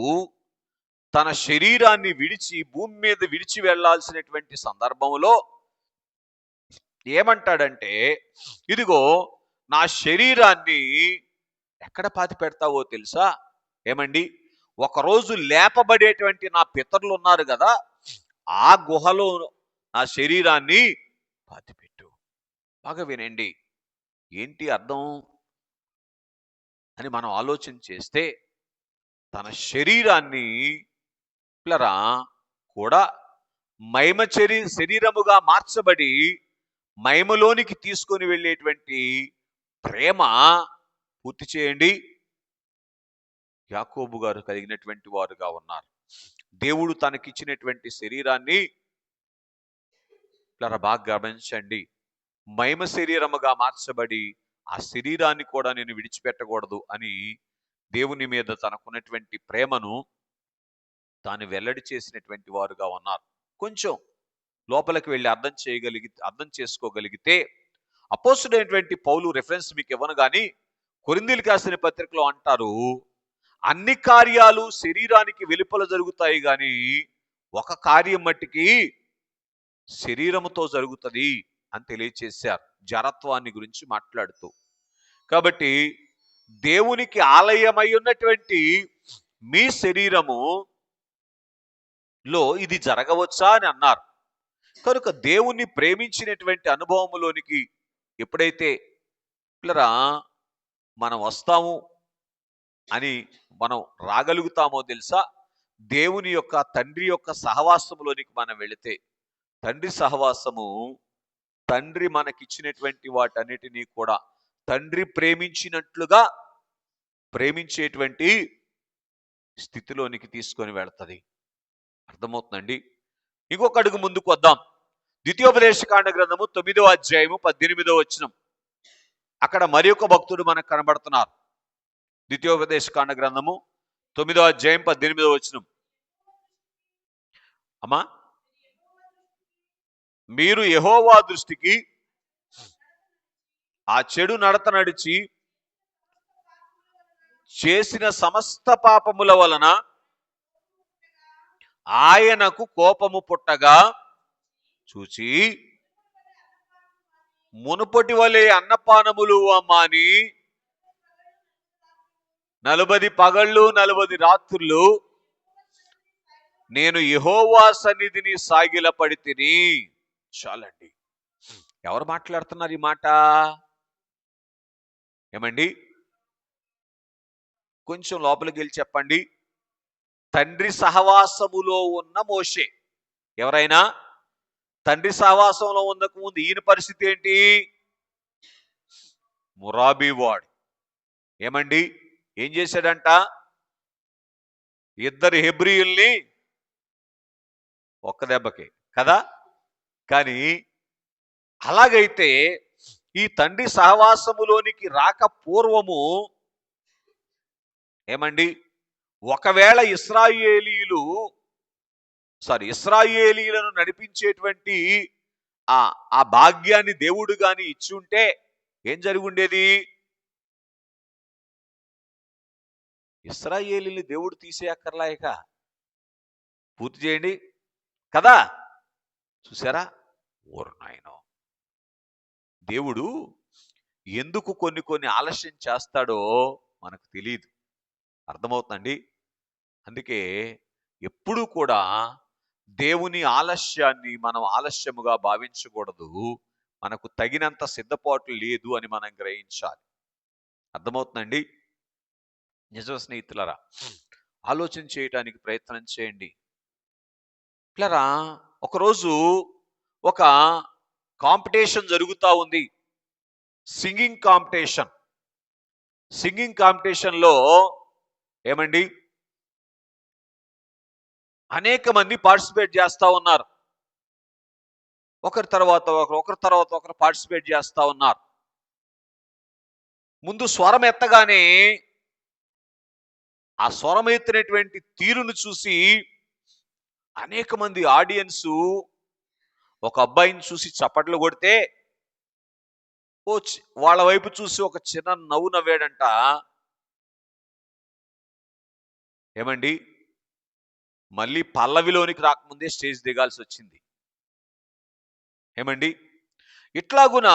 తన శరీరాన్ని విడిచి భూమి మీద విడిచి వెళ్లాల్సినటువంటి సందర్భంలో ఏమంటాడంటే, ఇదిగో నా శరీరాన్ని ఎక్కడ పాతి పెడతావో తెలుసా? ఏమండి, ఒకరోజు లేపబడేటువంటి నా పితరులు ఉన్నారు కదా, ఆ గుహలో నా శరీరాన్ని పాతిపెట్టు. బాగా వినండి, ఏంటి అర్థం అని మనం ఆలోచన చేస్తే, తన శరీరాన్ని పిల్లరా కూడా మహిమ శరీరముగా మార్చబడి మహిమలోనికి తీసుకొని వెళ్ళేటువంటి ప్రేమ పూర్తి చేయండి యాకోబు గారు కలిగినటువంటి వారుగా ఉన్నారు. దేవుడు తనకిచ్చినటువంటి శరీరాన్ని పిల్లరా బాగా గమనించండి, మహిమ శరీరముగా మార్చబడి ఆ శరీరాన్ని కూడా నేను విడిచిపెట్టకూడదు అని దేవుని మీద తనకున్నటువంటి ప్రేమను తాను వెల్లడి చేసినటువంటి వారుగా ఉన్నారు. కొంచెం లోపలికి వెళ్ళి అర్థం చేసుకోగలిగితే అపోస్తుడైనటువంటి పౌలు రెఫరెన్స్ మీకు ఇవ్వను కానీ కొరింథీయులకు రాసిన పత్రికలో అంటారు, అన్ని కార్యాలు శరీరానికి వెలుపల జరుగుతాయి కానీ ఒక కార్యం మట్టికి శరీరముతో జరుగుతుంది అని తెలియచేశారు, జడత్వాన్ని గురించి మాట్లాడుతూ. కాబట్టి దేవునికి ఆలయమై ఉన్నటువంటి మీ శరీరము లో ఇది జరగవచ్చా అని అన్నారు. కనుక దేవుణ్ణి ప్రేమించినటువంటి అనుభవములోనికి ఎప్పుడైతే పిల్లరా మనం వస్తాము అని మనం రాగలుగుతామో తెలుసా, దేవుని యొక్క తండ్రి యొక్క సహవాసములోనికి మనం వెళితే, తండ్రి సహవాసము తండ్రి మనకిచ్చినటువంటి వాటన్నిటినీ కూడా తండ్రి ప్రేమించినట్లుగా ప్రేమించేటువంటి స్థితిలోనికి తీసుకొని వెళుతుంది. అర్థమవుతుందండి? ఇంకొక అడుగు ముందుకు వద్దాం. ద్వితీయోపదేశకాండ గ్రంథము 9వ అధ్యాయము 18వ వచనం. అక్కడ మరి ఒక భక్తుడు మనకు కనబడుతున్నారు. ద్వితీయోపదేశకాండ గ్రంథము 9వ అధ్యాయం 18వ వచనం. అమ్మా, మీరు యెహోవా దృష్టికి ఆ చెడు నడత నడిచి చేసిన సమస్త పాపముల వలన ఆయనకు కోపము పుట్టగా చూచి మునుపటి వలె అన్నపానములు మాని 40 పగళ్ళు 40 రాత్రులు నేను యెహోవా సన్నిధిని సాగిలపడి తిని. చాలండి. ఎవరు మాట్లాడుతున్నారు ఈ మాట? ఏమండి? కొంచెం లోపలికి వెళ్ళి చెప్పండి. తండ్రి సహవాసములో ఉన్న మోషే. ఎవరైనా తండ్రి సహవాసంలో ఉండక ముందు ఈయన పరిస్థితి ఏంటి? మురాబీ వాడు. ఏమండి? ఏం చేశాడంట? ఇద్దరు హెబ్రీయుల్ని ఒక్క దెబ్బకి కదా. కానీ అలాగైతే ఈ తండ్రి సహవాసములోనికి రాక పూర్వము ఏమండి, ఒకవేళ ఇస్రాయేలీలను నడిపించేటువంటి ఆ ఆ భాగ్యాన్ని దేవుడు గాని ఇచ్చి ఉంటే ఏం జరిగి ఉండేది? ఇస్రాయేలీని దేవుడు తీసేయక్కర్లాయక పూర్తి చేయండి కదా. చూసారా? ఓరు నాయనో, దేవుడు ఎందుకు కొన్ని కొన్ని ఆలస్యం చేస్తాడో మనకు తెలియదు. అర్థమవుతుందండి? అందుకే ఎప్పుడూ కూడా దేవుని ఆలస్యాన్ని మనం ఆలస్యముగా భావించకూడదు. మనకు తగినంత సిద్ధపాటు లేదు అని మనం గ్రహించాలి. అర్థమవుతుందండి? నిజ స్నేహితులరా, ఆలోచన చేయటానికి ప్రయత్నం చేయండి. పిల్లరా, ఒకరోజు ఒక కాంపిటీషన్ జరుగుతూ ఉంది. Singing competition. సింగింగ్ కాంపిటీషన్లో ఏమండి, అనేక మంది పార్టిసిపేట్ చేస్తూ ఉన్నారు. ఒకరి తర్వాత ఒకరు పార్టిసిపేట్ చేస్తూ ఉన్నారు. ముందు స్వరం ఎత్తగానే ఆ స్వరం ఎత్తినటువంటి తీరును చూసి అనేక మంది ఆడియన్స్ ఒక అబ్బాయిని చూసి చప్పట్లు కొడితే వాళ్ళ వైపు చూసి ఒక చిన్న నవ్వు నవ్వాడంట. ఏమండి, మళ్ళీ పల్లవిలోనికి రాకముందే స్టేజ్ దిగాల్సి వచ్చింది. ఏమండి, ఇట్లాగున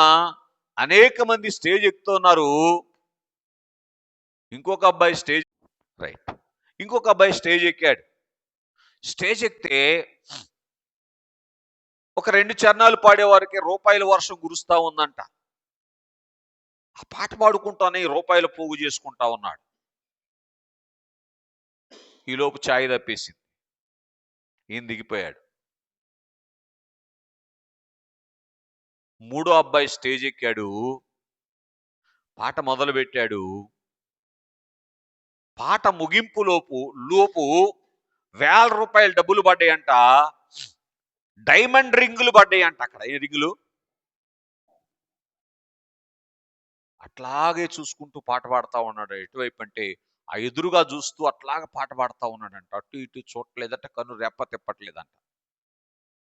అనేక మంది స్టేజ్ ఎక్కుతున్నారు. ఇంకొక అబ్బాయి స్టేజ్ ఎక్కాడు. స్టేజ్ ఎక్కితే ఒక 2 చరణాలు పాడేవారికి రూపాయల వర్షం కురుస్తా ఉందంట. ఆ పాట పాడుకుంటానే రూపాయల పోగు చేసుకుంటా ఉన్నాడు. ఈలోపు ఛాయ్ తప్పేసింది. ఈయన దిగిపోయాడు. మూడో అబ్బాయి స్టేజ్ ఎక్కాడు. పాట మొదలు పెట్టాడు. పాట ముగింపు లోపు 1000 డబ్బులు పడ్డాయంట. డైమండ్ రింగులు పడ్డాయంట. అక్కడ ఏ రింగులు? అట్లాగే చూసుకుంటూ పాట పాడుతూ ఉన్నాడు. ఎటువైపు అంటే ఆ ఎదురుగా చూస్తూ అట్లాగే పాట పాడుతూ ఉన్నాడంట. అటు ఇటు చూడలేదంట, కన్ను రెప్ప తిప్పట్లేదంట.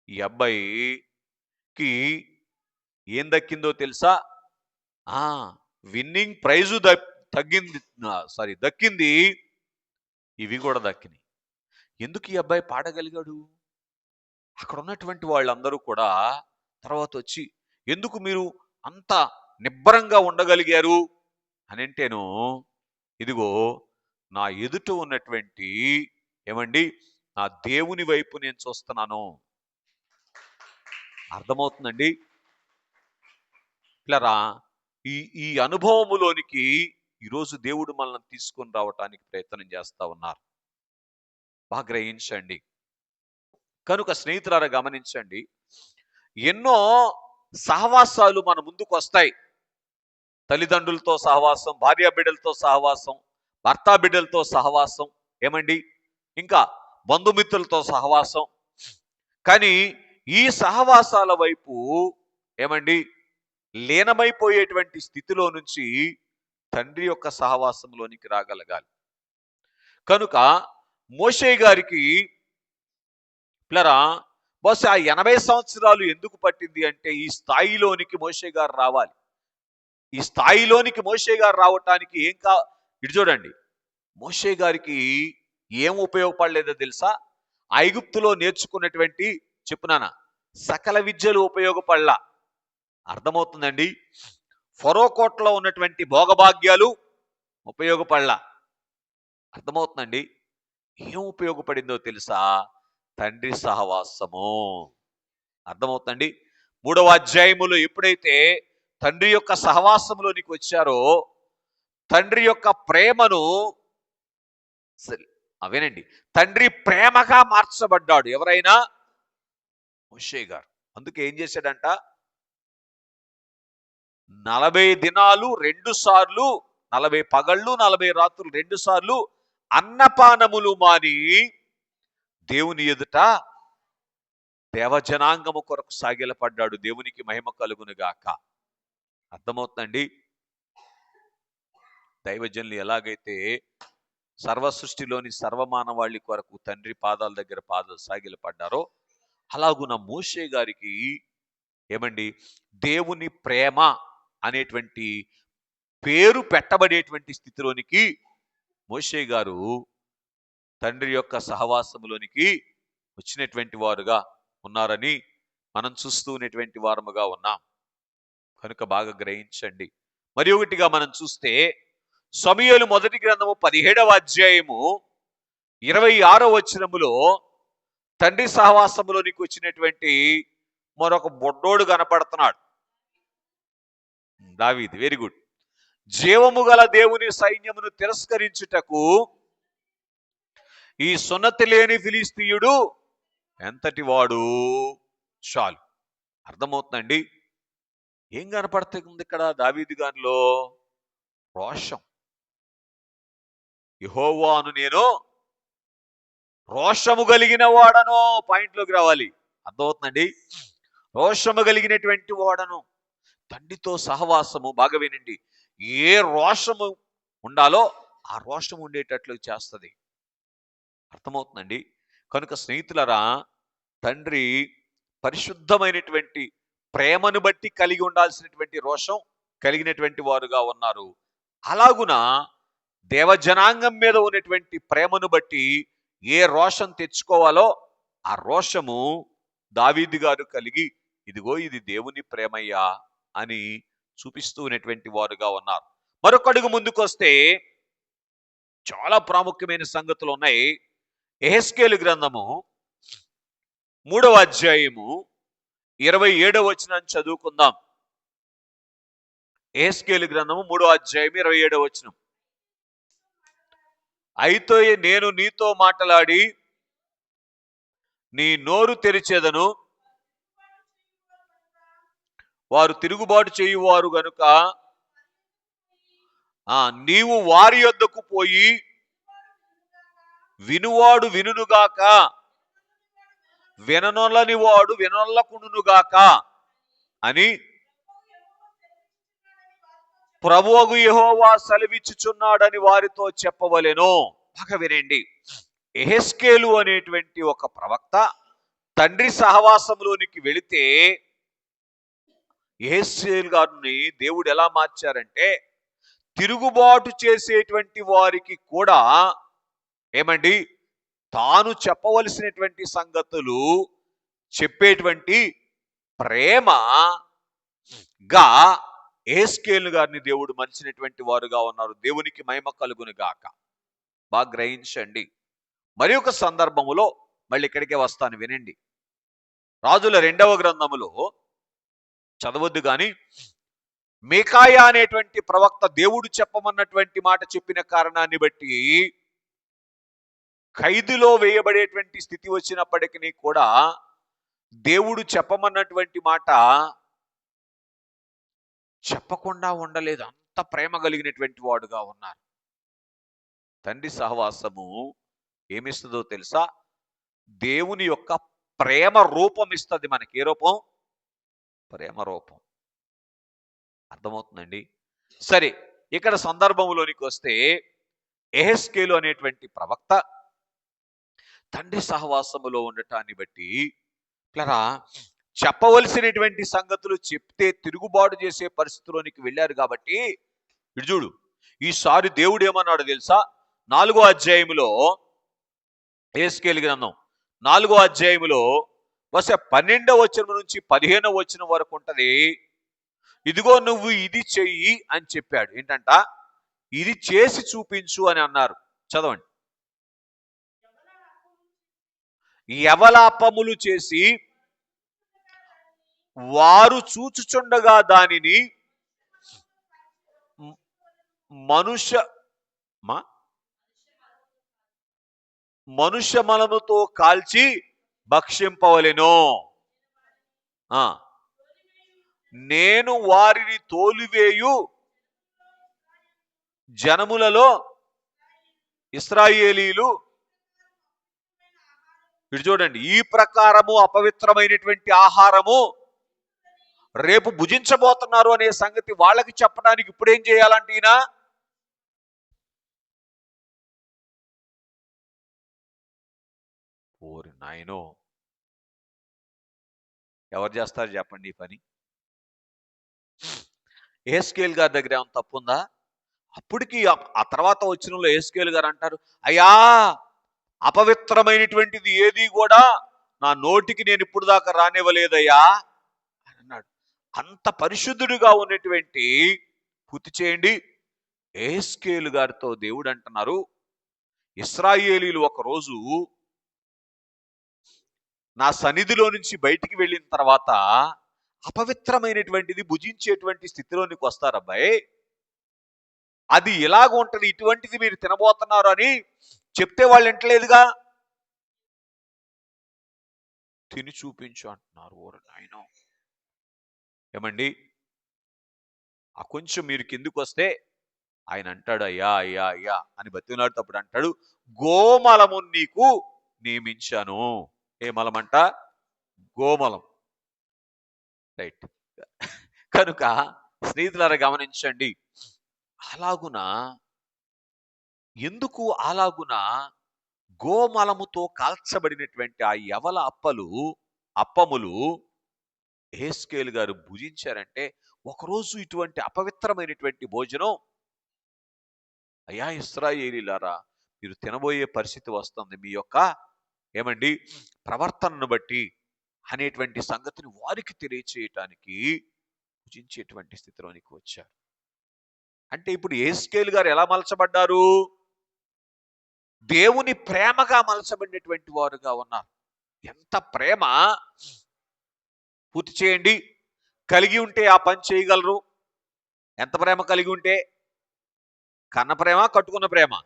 ఈ అబ్బాయికి ఏం దక్కిందో తెలుసా? విన్నింగ్ ప్రైజు దక్కింది. ఇవి కూడా దక్కినాయి. ఎందుకు ఈ అబ్బాయి పాడగలిగాడు? అక్కడ ఉన్నటువంటి వాళ్ళందరూ కూడా తర్వాత వచ్చి, ఎందుకు మీరు అంత నిబ్బరంగా ఉండగలిగారు అని అంటేను, ఇదిగో నా ఎదుట ఉన్నటువంటి ఏమండి, నా దేవుని వైపు నేను చూస్తున్నాను. అర్థమవుతుందండి? పిల్లరా, ఈ అనుభవములోనికి ఈరోజు దేవుడు మనల్ని తీసుకొని రావటానికి ప్రయత్నం చేస్తా ఉన్నారు. బాగా గ్రహించండి. కనుక స్నేహితులారా గమనించండి, ఎన్నో సహవాసాలు మన ముందుకు వస్తాయి. తల్లిదండ్రులతో సహవాసం, భార్య బిడ్డలతో సహవాసం, భర్త బిడ్డలతో సహవాసం, ఏమండి, ఇంకా బంధుమిత్రులతో సహవాసం. కానీ ఈ సహవాసాల వైపు ఏమండి లీనమైపోయేటువంటి స్థితిలో నుంచి తండ్రి యొక్క సహవాసంలోనికి రాగలగాలి. కనుక మోషే గారికి పిల్లరా బహుశా 80 సంవత్సరాలు ఎందుకు పట్టింది అంటే, ఈ స్థాయిలోనికి మోషే గారు రావాలి. ఈ స్థాయిలోనికి మోషే గారు రావటానికి ఇటు చూడండి, మోషే గారికి ఏం ఉపయోగపడలేదో తెలుసా? ఐగుప్తులో నేర్చుకున్నటువంటి చెప్పునానా సకల విద్యలు ఉపయోగపడలా. అర్థమవుతుందండి? ఫరో కోటలో ఉన్నటువంటి భోగభాగ్యాలు ఉపయోగపడలా. అర్థమవుతుందండి? ఏం ఉపయోగపడిందో తెలుసా? తండ్రి సహవాసము. అర్థమవుతుందండి? 3వ అధ్యాయములో ఎప్పుడైతే తండ్రి యొక్క సహవాసంలోనికి వచ్చారో, తండ్రి యొక్క ప్రేమను సరే వినండి, తండ్రి ప్రేమగా మార్చబడ్డాడు ఎవరైనా? మోషే గారు. అందుకే ఏం చేశాడంట? 40 దినాలు 2 సార్లు, 40 పగళ్ళు 40 రాత్రులు 2 సార్లు అన్నపానములు మాని దేవుని ఎదుట దేవజనాంగము కొరకు సాగిలపడ్డాడు. దేవునికి మహిమ కలుగును గాక. అర్థమవుతుందండి? దైవజనులు ఎలాగైతే సర్వ సృష్టిలోని సర్వమానవాళి కొరకు తండ్రి పాదాల దగ్గర సాగిలపడ్డారో, అలాగున మోషే గారికి ఏమండి, దేవుని ప్రేమ అనేటువంటి పేరు పెట్టబడేటువంటి స్థితిలోనికి మోషే గారు తండ్రి యొక్క సహవాసములోనికి వచ్చినటువంటి వారుగా ఉన్నారని మనం చూస్తూ ఉన్నటువంటి వారముగా ఉన్నాం. కనుక బాగా గ్రహించండి. మరి ఒకటిగా మనం చూస్తే సమూయేలు మొదటి గ్రంథము 17వ అధ్యాయము 26వ వచనములో తండ్రి సహవాసములోనికి వచ్చినటువంటి మరొక బొడ్డోడు కనపడుతున్నాడు. దావీదు. Very good. జీవము గల దేవుని సైన్యమును తిరస్కరించుటకు ఈ సున్నతి లేని ఫిలిస్తీయుడు ఎంతటి వాడు చాలు. అర్థమవుతుందండి? ఏం కనపడుతుంది ఇక్కడ దావీదు గారిలో? రోషం. యెహోవాను నేను రోషము కలిగిన వాడను. పాయింట్లోకి రావాలి. అర్థమవుతుందండి? రోషము కలిగినటువంటి వాడను. తండ్రితో సహవాసము, బాగా వినండి, ఏ రోషము ఉండాలో ఆ రోషం ఉండేటట్లు చేస్తుంది. అర్థమవుతుందండి? కనుక స్నేహితులరా, తండ్రి పరిశుద్ధమైనటువంటి ప్రేమను బట్టి కలిగి ఉండాల్సినటువంటి రోషం కలిగినటువంటి వారుగా ఉన్నారు. అలాగున దేవజనాంగం మీద ఉన్నటువంటి ప్రేమను బట్టి ఏ రోషం తెచ్చుకోవాలో ఆ రోషము దావీదు గారు కలిగి, ఇదిగో ఇది దేవుని ప్రేమయ్యా అని చూపిస్తూ ఉన్నటువంటి వారుగా ఉన్నారు. మరొక అడుగు ముందుకొస్తే చాలా ప్రాముఖ్యమైన సంగతులు ఉన్నాయి. యెహెజ్కేలు గ్రంథము 3వ అధ్యాయము 27వ వచనాన్ని చదువుకుందాం. యెహెజ్కేలు గ్రంథము 3వ అధ్యాయం 27వ వచనం. అయితే నేను నీతో మాట్లాడి నీ నోరు తెరిచేదను, వారు తిరుగుబాటు చేయువారు గనుక నీవు వారి యొద్దకు పోయి వినువాడు వినుగాక, విననొల్లని వాడు వినొల్లకుండునుగాక అని ప్రభువగు యెహోవా సెలవిచ్చుచున్నాడని వారితో చెప్పవలెను. బాగా వినండి. యెహెజ్కేలు అనేటువంటి ఒక ప్రవక్త తండ్రి సహవాసంలోనికి వెళితే యెహెజ్కేలు గారిని దేవుడు ఎలా మార్చారంటే, తిరుగుబాటు చేసేటువంటి వారికి కూడా ఏమండి, తాను చెప్పవలసినటువంటి సంగతులు చెప్పేటువంటి ప్రేమగా యెహెజ్కేలు గారిని దేవుడు మలిచినటువంటి వారుగా ఉన్నారు. దేవునికి మహిమ కలుగును గాక. బాగా గ్రహించండి. మరి ఒక సందర్భములో మళ్ళీ ఇక్కడికే వస్తాను, వినండి. రాజుల 2వ గ్రంథములో చదవద్దు గాని, మీకాయా అనేటువంటి ప్రవక్త దేవుడు చెప్పమన్నటువంటి మాట చెప్పిన కారణాన్ని బట్టి ఖైదులో వేయబడేటువంటి స్థితి వచ్చినప్పటికీ కూడా దేవుడు చెప్పమన్నటువంటి మాట చెప్పకుండా ఉండలేదు. అంత ప్రేమ కలిగినటువంటి వాడుగా ఉన్నారు. తండ్రి సహవాసము ఏమిస్తుందో తెలుసా? దేవుని యొక్క ప్రేమ రూపం ఇస్తుంది మనకి. ఏ రూపం? ప్రేమ రూపం. అర్థమవుతుందండి? సరే, ఇక్కడ సందర్భంలోనికి వస్తే యెహెజ్కేలు అనేటువంటి ప్రవక్త తండ్రి సహవాసములో ఉండటాన్ని బట్టి పిల్లరా, చెప్పవలసినటువంటి సంగతులు చెప్తే తిరుగుబాటు చేసే పరిస్థితిలోనికి వెళ్ళారు. కాబట్టి ఇటు చూడు, ఈసారి దేవుడు ఏమన్నాడు తెలుసా? 4వ అధ్యాయములో, యెహెజ్కేలు గ్రంథం 4వ అధ్యాయములో 12వ వచనం నుంచి 15వ వచనం వరకు ఉంటది. ఇదిగో నువ్వు ఇది చెయ్యి అని చెప్పాడు. ఏంటంట? ఇది చేసి చూపించు అని అన్నారు. చదవండి. యవలాపములు చేసి వారు చూచుచుండగా దానిని మ- మనుష్య మ- మనుష్య మలముతో కాల్చి భక్షింపవలెను. ఆ, నేను వారిని తోలివేయు జనములలో ఇశ్రాయేలీలు, ఇటు చూడండి, ఈ ప్రకారము అపవిత్రమైనటువంటి ఆహారము రేపు భుజించబోతున్నారు అనే సంగతి వాళ్ళకి చెప్పడానికి ఇప్పుడేం చేయాలంటే ఈయన ఓరి నాయనో, ఎవరు చేస్తారు చెప్పండి ఈ పని? ఏస్కేల్ గారి దగ్గర ఏమైనా తప్పు ఉందా? అప్పటికి ఆ తర్వాత వచ్చినలో ఏస్కేల్ గారు అంటారు, అయ్యా, అపవిత్రమైనటువంటిది ఏది కూడా నా నోటికి నేను ఇప్పుడు దాకా రానివ్వలేదయ్యా అని అన్నాడు. అంత పరిశుద్ధుడిగా ఉన్నటువంటి, పూర్తి చేయండి, ఏస్కేలు గారితో దేవుడు అంటున్నారు, ఇశ్రాయేలీలు ఒకరోజు నా సన్నిధిలో నుంచి బయటికి వెళ్ళిన తర్వాత అపవిత్రమైనటువంటిది భుజించేటువంటి స్థితిలోనికి వస్తారబ్బాయి, అది ఇలాగ ఉంటది, ఇటువంటిది మీరు తినబోతున్నారు అని చెప్తే వాళ్ళు వింటలేదుగా, తిని చూపించు అంటున్నారు. ఓరు నాయనో, ఏమండి, ఆ కొంచెం మీరు కిందికి వస్తే ఆయన అంటాడు, అయ్యా అయ్యా అయ్యా అని బతిలాడేటప్పుడు అంటాడు, గోమలము నీకు నియమించాను. ఏ మలమంట? గోమలం. రైట్. కనుక స్నేహితులారా గమనించండి, అలాగున ఎందుకు అలాగున గోమలముతో కాల్చబడినటువంటి ఆ యవల అప్పములు హేస్కేల్ గారు భుజించారంటే, ఒకరోజు ఇటువంటి అపవిత్రమైనటువంటి భోజనం, అయ్యా ఇశ్రాయేలీలారా, మీరు తినబోయే పరిస్థితి వస్తుంది మీ యొక్క, ఏమండి, ప్రవర్తనను బట్టి అనేటువంటి సంగతిని వారికి తెలియచేయటానికి భుజించేటువంటి స్థితిలోనికి వచ్చారు. అంటే ఇప్పుడు ఏస్కేల్ గారు ఎలా మలచబడ్డారు? దేవుని ప్రేమగా మలచబడినటువంటి వారుగా ఉన్నారు. ఎంత ప్రేమ, పూర్తి చేయండి, కలిగి ఉంటే ఆ పని చేయగలరు. ఎంత ప్రేమ కలిగి ఉంటే? కన్న ప్రేమ, కట్టుకున్న ప్రేమ?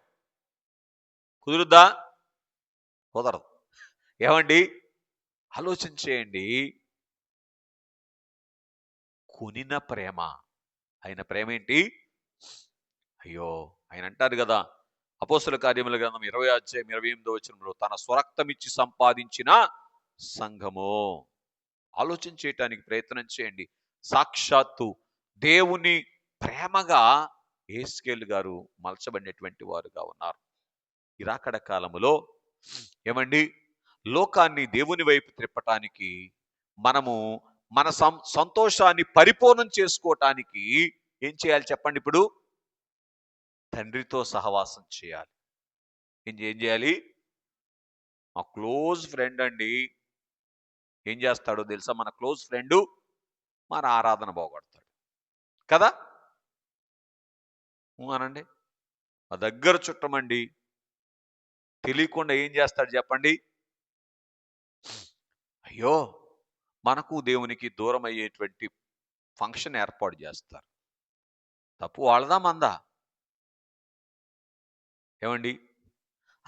కుదురుద్దా? కుదరదు. ఏమండి, ఆలోచన చేయండి. కొనిన ప్రేమ, ఆయన ప్రేమ ఏంటి? అయ్యో, ఆయన అంటారు కదా, అపోస్తల కార్యముల గ్రంథం 20 అధ్యాయం 28 తన స్వరక్తమిచ్చి సంపాదించిన సంఘము. ఆలోచన చేయటానికి ప్రయత్నం చేయండి. సాక్షాత్తు దేవుని ప్రేమగా ఏస్కేల్ గారు మలచబడినటువంటి వారుగా ఉన్నారు. ఈ రాకడ కాలములో, ఏమండి, లోకాన్ని దేవుని వైపు త్రిప్పటానికి, మనము మన సంతోషాన్ని పరిపూర్ణం చేసుకోవటానికి ఏం చేయాలి చెప్పండి? ఇప్పుడు తండ్రితో సహవాసం చేయాలి. ఏం చేయాలి? మా క్లోజ్ ఫ్రెండ్ అండి ఏం చేస్తాడో తెలుసా? మన క్లోజ్ ఫ్రెండ్ మన ఆరాధన పోగొడతాడు కదా, అనండి. మా దగ్గర చుట్టమండి, తెలియకుండా ఏం చేస్తాడు చెప్పండి? అయ్యో, మనకు దేవునికి దూరం అయ్యేటువంటి ఫంక్షన్ ఏర్పాటు చేస్తారు. తప్పు వాళ్ళదా మందా? ఏమండి,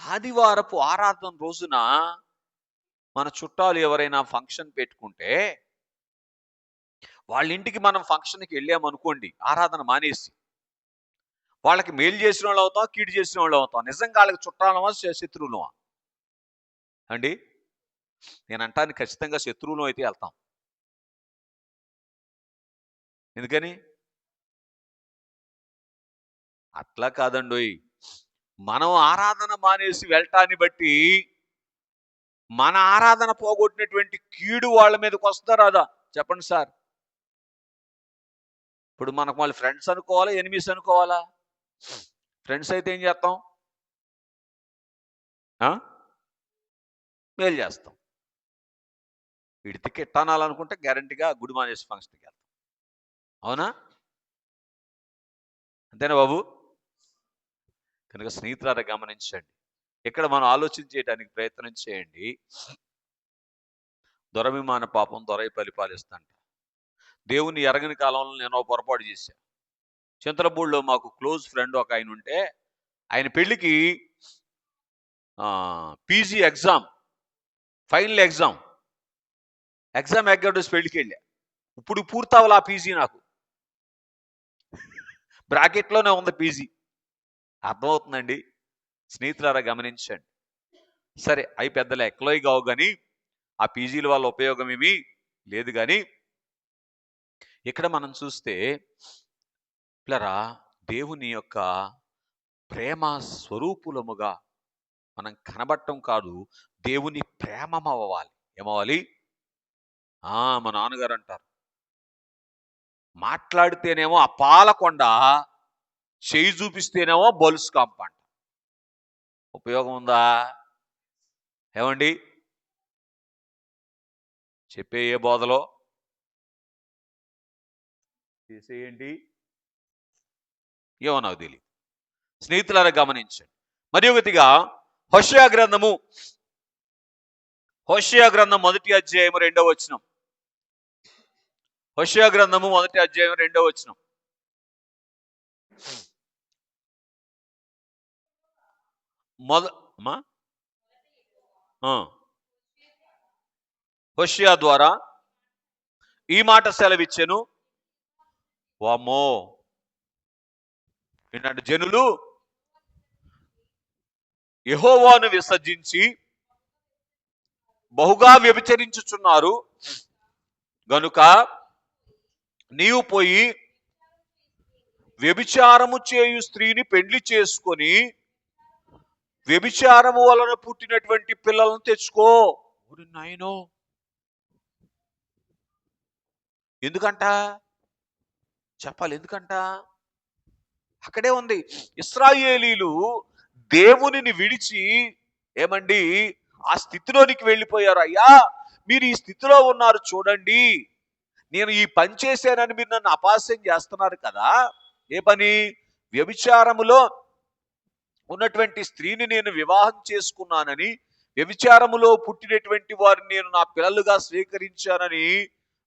ఆదివారపు ఆరాధన రోజున మన చుట్టాలు ఎవరైనా ఫంక్షన్ పెట్టుకుంటే, వాళ్ళ ఇంటికి మనం ఫంక్షన్కి వెళ్ళామనుకోండి, ఆరాధన మానేసి, వాళ్ళకి మేలు చేసిన వాళ్ళు అవుతాం, కీడు చేసిన వాళ్ళు అవుతాం. నిజంగా వాళ్ళకి చుట్టాలమా శత్రువులమా అండి? నేను అంటాను, ఖచ్చితంగా శత్రువులం అయితే వెళ్తాం. ఎందుకని? అట్లా కాదండోయ్, మనం ఆరాధన మానేసి వెళ్ళటాన్ని బట్టి మన ఆరాధన పోగొట్టినటువంటి కీడు వాళ్ళ మీదకి వస్తుందా రాదా చెప్పండి సార్? ఇప్పుడు మనకు వాళ్ళు ఫ్రెండ్స్ అనుకోవాలా, ఎనిమీస్ అనుకోవాలా? ఫ్రెండ్స్ అయితే ఏం చేస్తాం? మేలు చేస్తాం. వీడికి ఎట్టానాలనుకుంటే గ్యారంటీగా గుడి మానేసి ఫంక్షన్కి వెళ్తాం. అవునా? అంతేనా బాబు? కనుక స్నేహితులారా గమనించండి, ఇక్కడ మనం ఆలోచించేయడానికి ప్రయత్నం చేయండి. దొరవిమాన పాపం దొరై పరిపాలిస్తాంట. దేవుని ఎరగని కాలంలో నేను ఒక పొరపాటు చేశా. చింతలపూడిలో మాకు క్లోజ్ ఫ్రెండ్ ఒక ఆయన ఉంటే, ఆయన పెళ్లికి పీజీ ఎగ్జామ్, ఫైనల్ ఎగ్జామ్ ఎగ్గొట్టేసి పెళ్లికి వెళ్ళా. ఇప్పుడు పూర్తవలా ఆ పీజీ, నాకు బ్రాకెట్లోనే ఉంది పీజీ. అర్థమవుతుందండి? స్నేహితులారా గమనించండి. సరే, అవి పెద్ద లెక్కలోవి కావు కానీ, ఆ పీజీల వల్ల ఉపయోగం ఏమీ లేదు. కానీ ఇక్కడ మనం చూస్తే పిల్లరా, దేవుని యొక్క ప్రేమ స్వరూపులముగా మనం కనబడటం కాదు, దేవుని ప్రేమమవ్వాలి. ఏమవ్వాలి? మా నాన్నగారు అంటారు, మాట్లాడితేనేమో ఆ పాలకొండ, చేయి చూపిస్తేనేమో బొలుసు కంపంట. ఉపయోగం ఉందా? ఏమండి? చెప్పే ఏ బోధలో చేసేయండి ఏమో నాకు తెలియదు. స్నేహితులారా గమనించండి. మరి ఒకటిగా హోషేయ గ్రంథం 1వ అధ్యాయం 2వ వచనం. హోషేయ గ్రంథము 1వ అధ్యాయం 2వ వచనం. హోషేయ ద్వారా ఈ మాట సెలవిచ్చెను. వామ్మో, ఏంటంటే జనులు యెహోవాను విసర్జించి బహుగా వ్యభిచరించుచున్నారు గనుక నీవు పోయి వ్యభిచారము చేయు స్త్రీని పెండ్లి చేసుకొని వ్యభిచారము వలన పుట్టినటువంటి పిల్లలను తెచ్చుకో. నాయనో, ఎందుకంట చెప్పాలి? ఎందుకంట? అక్కడే ఉంది. ఇశ్రాయేలీలు దేవునిని విడిచి ఏమండి ఆ స్థితిలోనికి వెళ్ళిపోయారు. అయ్యా, మీరు ఈ స్థితిలో ఉన్నారు చూడండి, నేను ఈ పని చేశానని మీరు నన్ను అపహాస్యం చేస్తున్నారు కదా. ఏ పని? వ్యభిచారములో ఉన్నటువంటి స్త్రీని నేను వివాహం చేసుకున్నానని, వ్యభిచారములో పుట్టినటువంటి వారిని నేను నా పిల్లలుగా స్వీకరించానని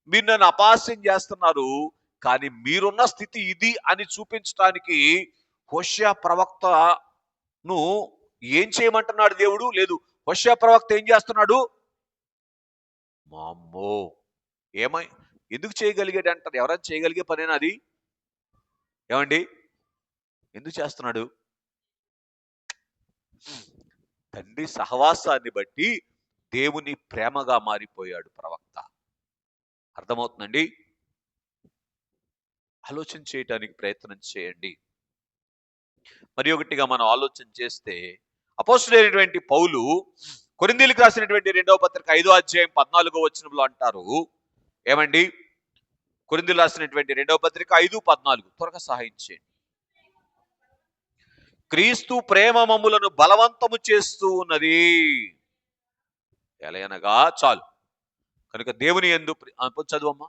మీరు నన్ను అపహాస్యం చేస్తున్నారు. కానీ మీరున్న స్థితి ఇది అని చూపించడానికి హోషేయ ప్రవక్తను ఏం చేయమంటున్నాడు దేవుడు? లేదు, హోషేయ ప్రవక్త ఏం చేస్తున్నాడు? మామ్మో, ఎందుకు చేయగలిగాడు అంటారు? ఎవరైనా చేయగలిగే పనేనా అది? ఏమండి? ఎందుకు చేస్తున్నాడు? తండ్రి సహవాసాన్ని బట్టి దేవుని ప్రేమగా మారిపోయాడు ప్రవక్త. అర్థమవుతుందండి? ఆలోచన చేయటానికి ప్రయత్నం చేయండి. మరి ఒకటిగా మనం ఆలోచన చేస్తే, అపోస్తులైనటువంటి పౌలు కొరింథీయులకు రాసినటువంటి 2వ పత్రిక 5వ అధ్యాయం 14వ వచనంలో అంటారు, ఏమండి? కొరింథీయులకు రాసినటువంటి 2వ పత్రిక 5:14, త్వరగా సహాయం చేయండి. క్రీస్తు ప్రేమ మమ్ములను బలవంతము చేస్తూ ఉన్నది. ఎలయనగా చాలు కనుక దేవుని యందు చదువమ్మా.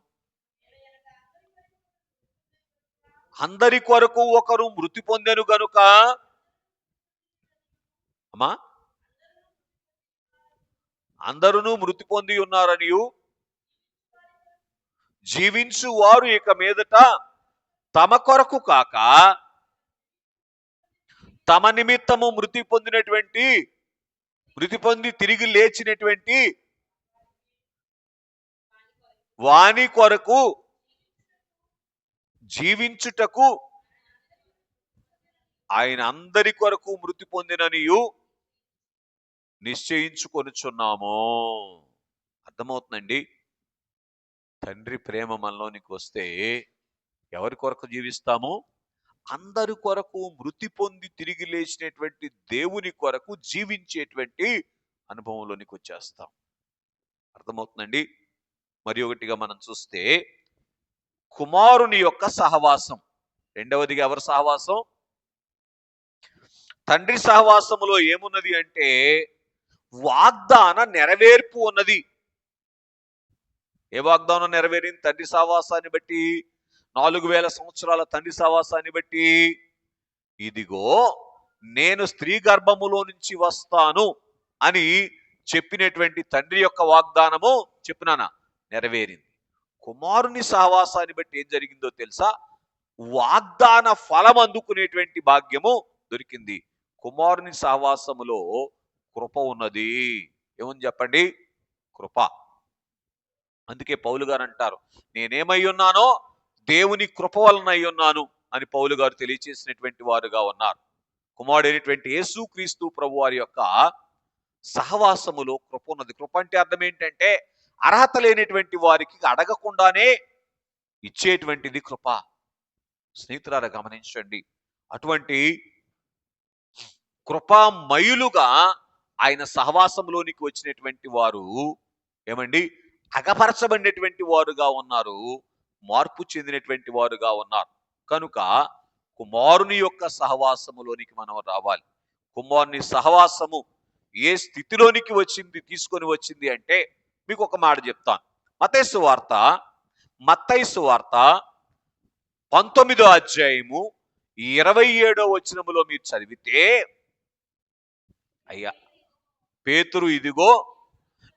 అందరి కొరకు ఒకరు మృతి పొందెను గనుక, అమ్మా, అందరూ మృతి పొంది ఉన్నారనియు జీవించు వారు ఇక మీదట తమ కొరకు కాక తమ నిమిత్తము మృతి పొంది తిరిగి లేచినటువంటి వాని కొరకు జీవించుటకు ఆయన అందరి కొరకు మృతి పొందిననియు నిశ్చయించుకొనుచున్నాము. అర్థమవుతుందండి? తండ్రి ప్రేమ మనలోనికి వస్తే ఎవరి కొరకు జీవిస్తాము? అందరి కొరకు మృతి పొంది తిరిగి లేచినటువంటి దేవుని కొరకు జీవించేటువంటి అనుభవంలోనికి వచ్చేస్తాం. అర్థమవుతుందండి? మరి ఒకటిగా మనం చూస్తే కుమారుని యొక్క సహవాసం. రెండవదిగా ఎవరి సహవాసం? తండ్రి సహవాసములో ఏమున్నది అంటే వాగ్దాన నెరవేర్పు ఉన్నది. ఏ వాగ్దానం నెరవేరింది? తండ్రి సహవాసాన్ని బట్టి, 4000 సంవత్సరాల తండ్రి సహవాసాన్ని బట్టి, ఇదిగో నేను స్త్రీ గర్భములో నుంచి వస్తాను అని చెప్పినటువంటి తండ్రి యొక్క వాగ్దానము చెప్పునానా నెరవేరింది. కుమారుని సహవాసాన్ని బట్టి ఏం జరిగిందో తెలుసా? వాగ్దాన ఫలం అందుకునేటువంటి భాగ్యము దొరికింది. కుమారుని సహవాసములో కృప ఉన్నది. ఏమని చెప్పండి? కృప. అందుకే పౌలు గారు అంటారు, నేనేమై ఉన్నానో దేవుని కృప వలన అయి ఉన్నాను అని పౌలు గారు తెలియచేసినటువంటి వారుగా ఉన్నారు. కుమారుడైనటువంటి యేసు క్రీస్తు ప్రభు వారి యొక్క సహవాసములో కృప ఉన్నది. కృప అంటే అర్థం ఏంటంటే అర్హత లేనటువంటి వారికి అడగకుండానే ఇచ్చేటువంటిది కృప. స్నేహితులారా గమనించండి, అటువంటి కృపామయులుగా ఆయన సహవాసంలోనికి వచ్చినటువంటి వారు ఏమండి అగపరచబడినటువంటి వారుగా ఉన్నారు, మార్పు చెందినటువంటి వారుగా ఉన్నారు. కనుక కుమారుని యొక్క సహవాసములోనికి మనం రావాలి. కుమారుని సహవాసము ఏ స్థితిలోనికి వచ్చింది, తీసుకొని వచ్చింది అంటే మీకు ఒక మాట చెప్తాను. మత్తయి సువార్త 19వ అధ్యాయము 27వ వచనములో మీరు చదివితే, అయ్యా పేతురు, ఇదిగో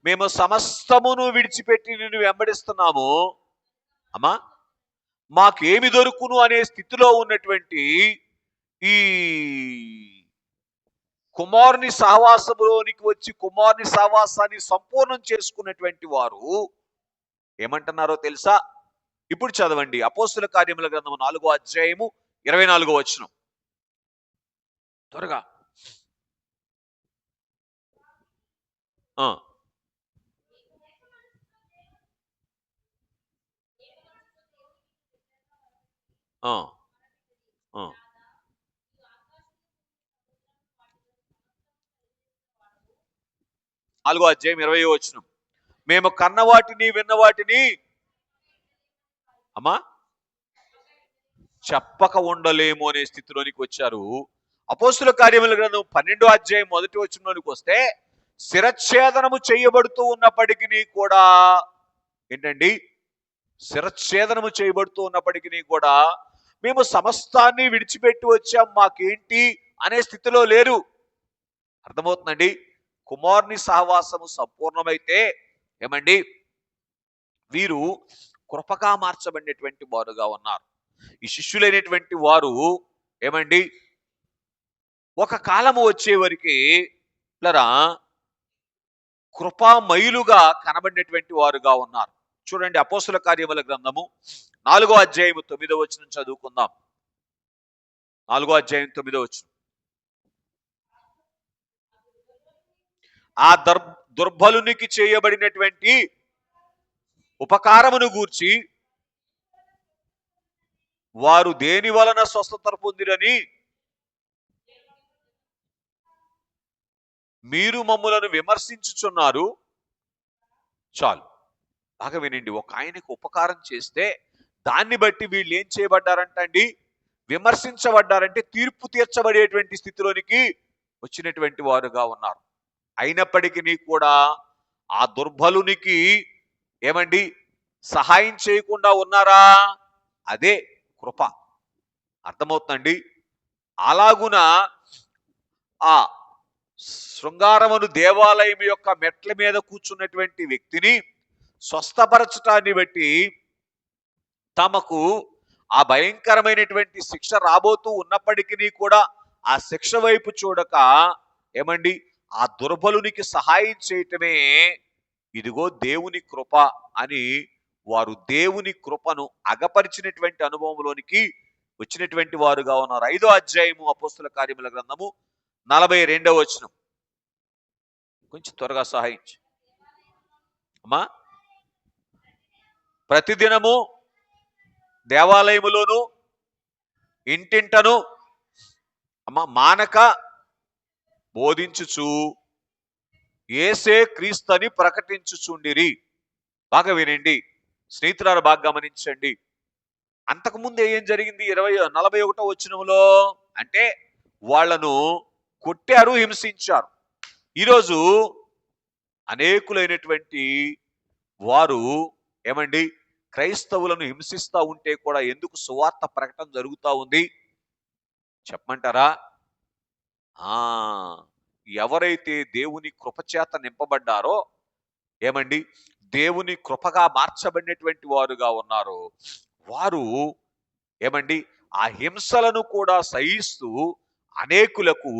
మేము సమస్తమును విడిచిపెట్టి నిన్ను వెంబడిస్తున్నాము, అమ్మా మాకేమి దొరుకును అనే స్థితిలో ఉన్నటువంటి ఈ కుమారుని సహవాసంలోనికి వచ్చి కుమారుని సహవాసాన్ని సంపూర్ణం చేసుకున్నటువంటి వారు ఏమంటున్నారో తెలుసా? ఇప్పుడు చదవండి, అపోస్తుల కార్యముల గ్రంథము 4వ అధ్యాయము 24వ వచనం. త్వరగా. నాలుగో అధ్యాయం 20వ వచనం. మేము కన్న వాటిని విన్న వాటిని అమ్మా చెప్పక ఉండలేము అనే స్థితిలోనికి వచ్చారు. అపోస్తుల కార్యముల గ్రంథం 12వ అధ్యాయం 1వ వచనంలోనికి వస్తే, శిరచ్ఛేదనము చేయబడుతూ ఉన్నప్పటికీ కూడా ఏంటండి, శిరచ్ఛేదనము చేయబడుతూ ఉన్నప్పటికీ కూడా మేము సమస్తాన్ని విడిచిపెట్టి వచ్చాం, మాకేంటి అనే స్థితిలో లేరు. అర్థమవుతుందండి? కుమారుని సహవాసము సంపూర్ణమైతే ఏమండి వీరు కృపగా మార్చబడినటువంటి వారుగా ఉన్నారు. ఈ శిష్యులైనటువంటి వారు ఏమండి ఒక కాలము వచ్చేవరికి కృపామయులుగా కనబడినటువంటి వారుగా ఉన్నారు. చూడండి, అపోస్తుల కార్యముల గ్రంథము 4వ అధ్యాయము 9వ వచనం చదువుకుందాం. 4వ అధ్యాయం 9వ వచనం. ఆ దుర్బలునికి చేయబడినటువంటి ఉపకారమును గూర్చి వారు దేని వలన స్వస్థత పొందిరని మీరు మమ్ములను విమర్శించుచున్నారు. చాలు, బాగా వినండి. ఒక ఆయనకు ఉపకారం చేస్తే దాన్ని బట్టి వీళ్ళు ఏం చేయబడ్డారంటండి? విమర్శించబడ్డారంటే తీర్పు తీర్చబడేటువంటి స్థితిలోనికి వచ్చినటువంటి వారుగా ఉన్నారు. అయినప్పటికీ కూడా ఆ దుర్బలునికి ఏమండి సహాయం చేయకుండా ఉన్నారా? అదే కృప. అర్థమవుతుందండి? అలాగున ఆ శృంగారమును దేవాలయం యొక్క మెట్ల మీద కూర్చున్నటువంటి వ్యక్తిని స్వస్థపరచటాన్ని బట్టి తమకు ఆ భయంకరమైనటువంటి శిక్ష రాబోతూ ఉన్నప్పటికీ కూడా ఆ శిక్ష వైపు చూడక ఏమండి ఆ దుర్బలునికి సహాయం చేయటమే ఇదిగో దేవుని కృప అని వారు దేవుని కృపను అగపరిచినటువంటి అనుభవంలోనికి వచ్చినటువంటి వారుగా ఉన్నారు. 5వ అధ్యాయము అపోస్తుల కార్యముల గ్రంథము 42వ వచనం. కొంచెం త్వరగా సహాయించు అమ్మా. ప్రతిదినము దేవాలయములోను ఇంటింటను అమ్మ మానక బోధించుచు యేసే క్రీస్తుని ప్రకటించుచుండిరి. బాగా వినండి స్నేహితులారా, బాగా గమనించండి. అంతకుముందు ఏం జరిగింది? 41వ వచనంలో అంటే వాళ్లను కొట్టారు, హింసించారు. ఈరోజు అనేకులైనటువంటి వారు ఏమండి క్రైస్తవులను హింసిస్తూ ఉంటే కూడా ఎందుకు సువార్త ప్రకటన జరుగుతూ ఉంది చెప్పమంటారా? ఆ ఎవరైతే దేవుని కృపచేత నింపబడ్డారో, ఏమండి, దేవుని కృపగా మార్చబడినటువంటి వారుగా ఉన్నారో, వారు ఏమండి ఆ హింసలను కూడా సహిస్తూ అనేకులకు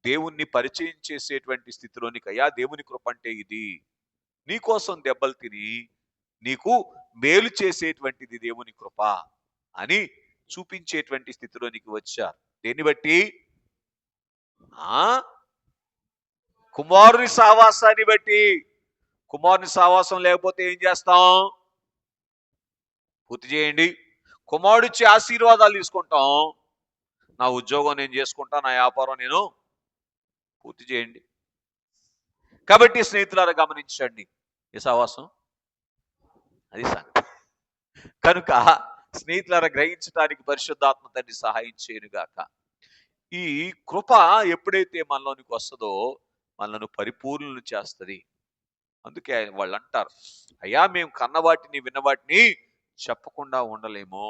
దేవుణ్ణి పరిచయం చేసేటువంటి స్థితిలోనికి, అయ్యా దేవుని కృప అంటే ఇది, నీకోసం దెబ్బలు తిని నీకు మేలు చేసేటువంటిది దేవుని కృప అని చూపించేటువంటి స్థితిలోనికి వచ్చారు. దేన్ని బట్టి? ఆ కుమారుని సహవాసాన్ని బట్టి. కుమారుని సహవాసం లేకపోతే ఏం చేస్తాం? పూర్తి చేయండి. కుమారుడిచ్చే ఆశీర్వాదాలు తీసుకుంటాం, నా ఉద్యోగం నేను చేసుకుంటా, నా వ్యాపారం నేను పూర్తి చేయండి. కాబట్టి స్నేహితులారా గమనించండి, ఈ సహవాసం అది సంగతి. కనుక స్నేహితులారా గ్రహించడానికి పరిశుద్ధాత్మ తండ్రి సహాయం చేయనుగాక. ఈ కృప ఎప్పుడైతే మనలోనికి వస్తుందో మనల్ని పరిపూర్ణులను చేస్తుంది. అందుకే వాళ్ళు అంటారు, అయ్యా మేము కన్నవాటిని విన్నవాటిని చెప్పకుండా ఉండలేము.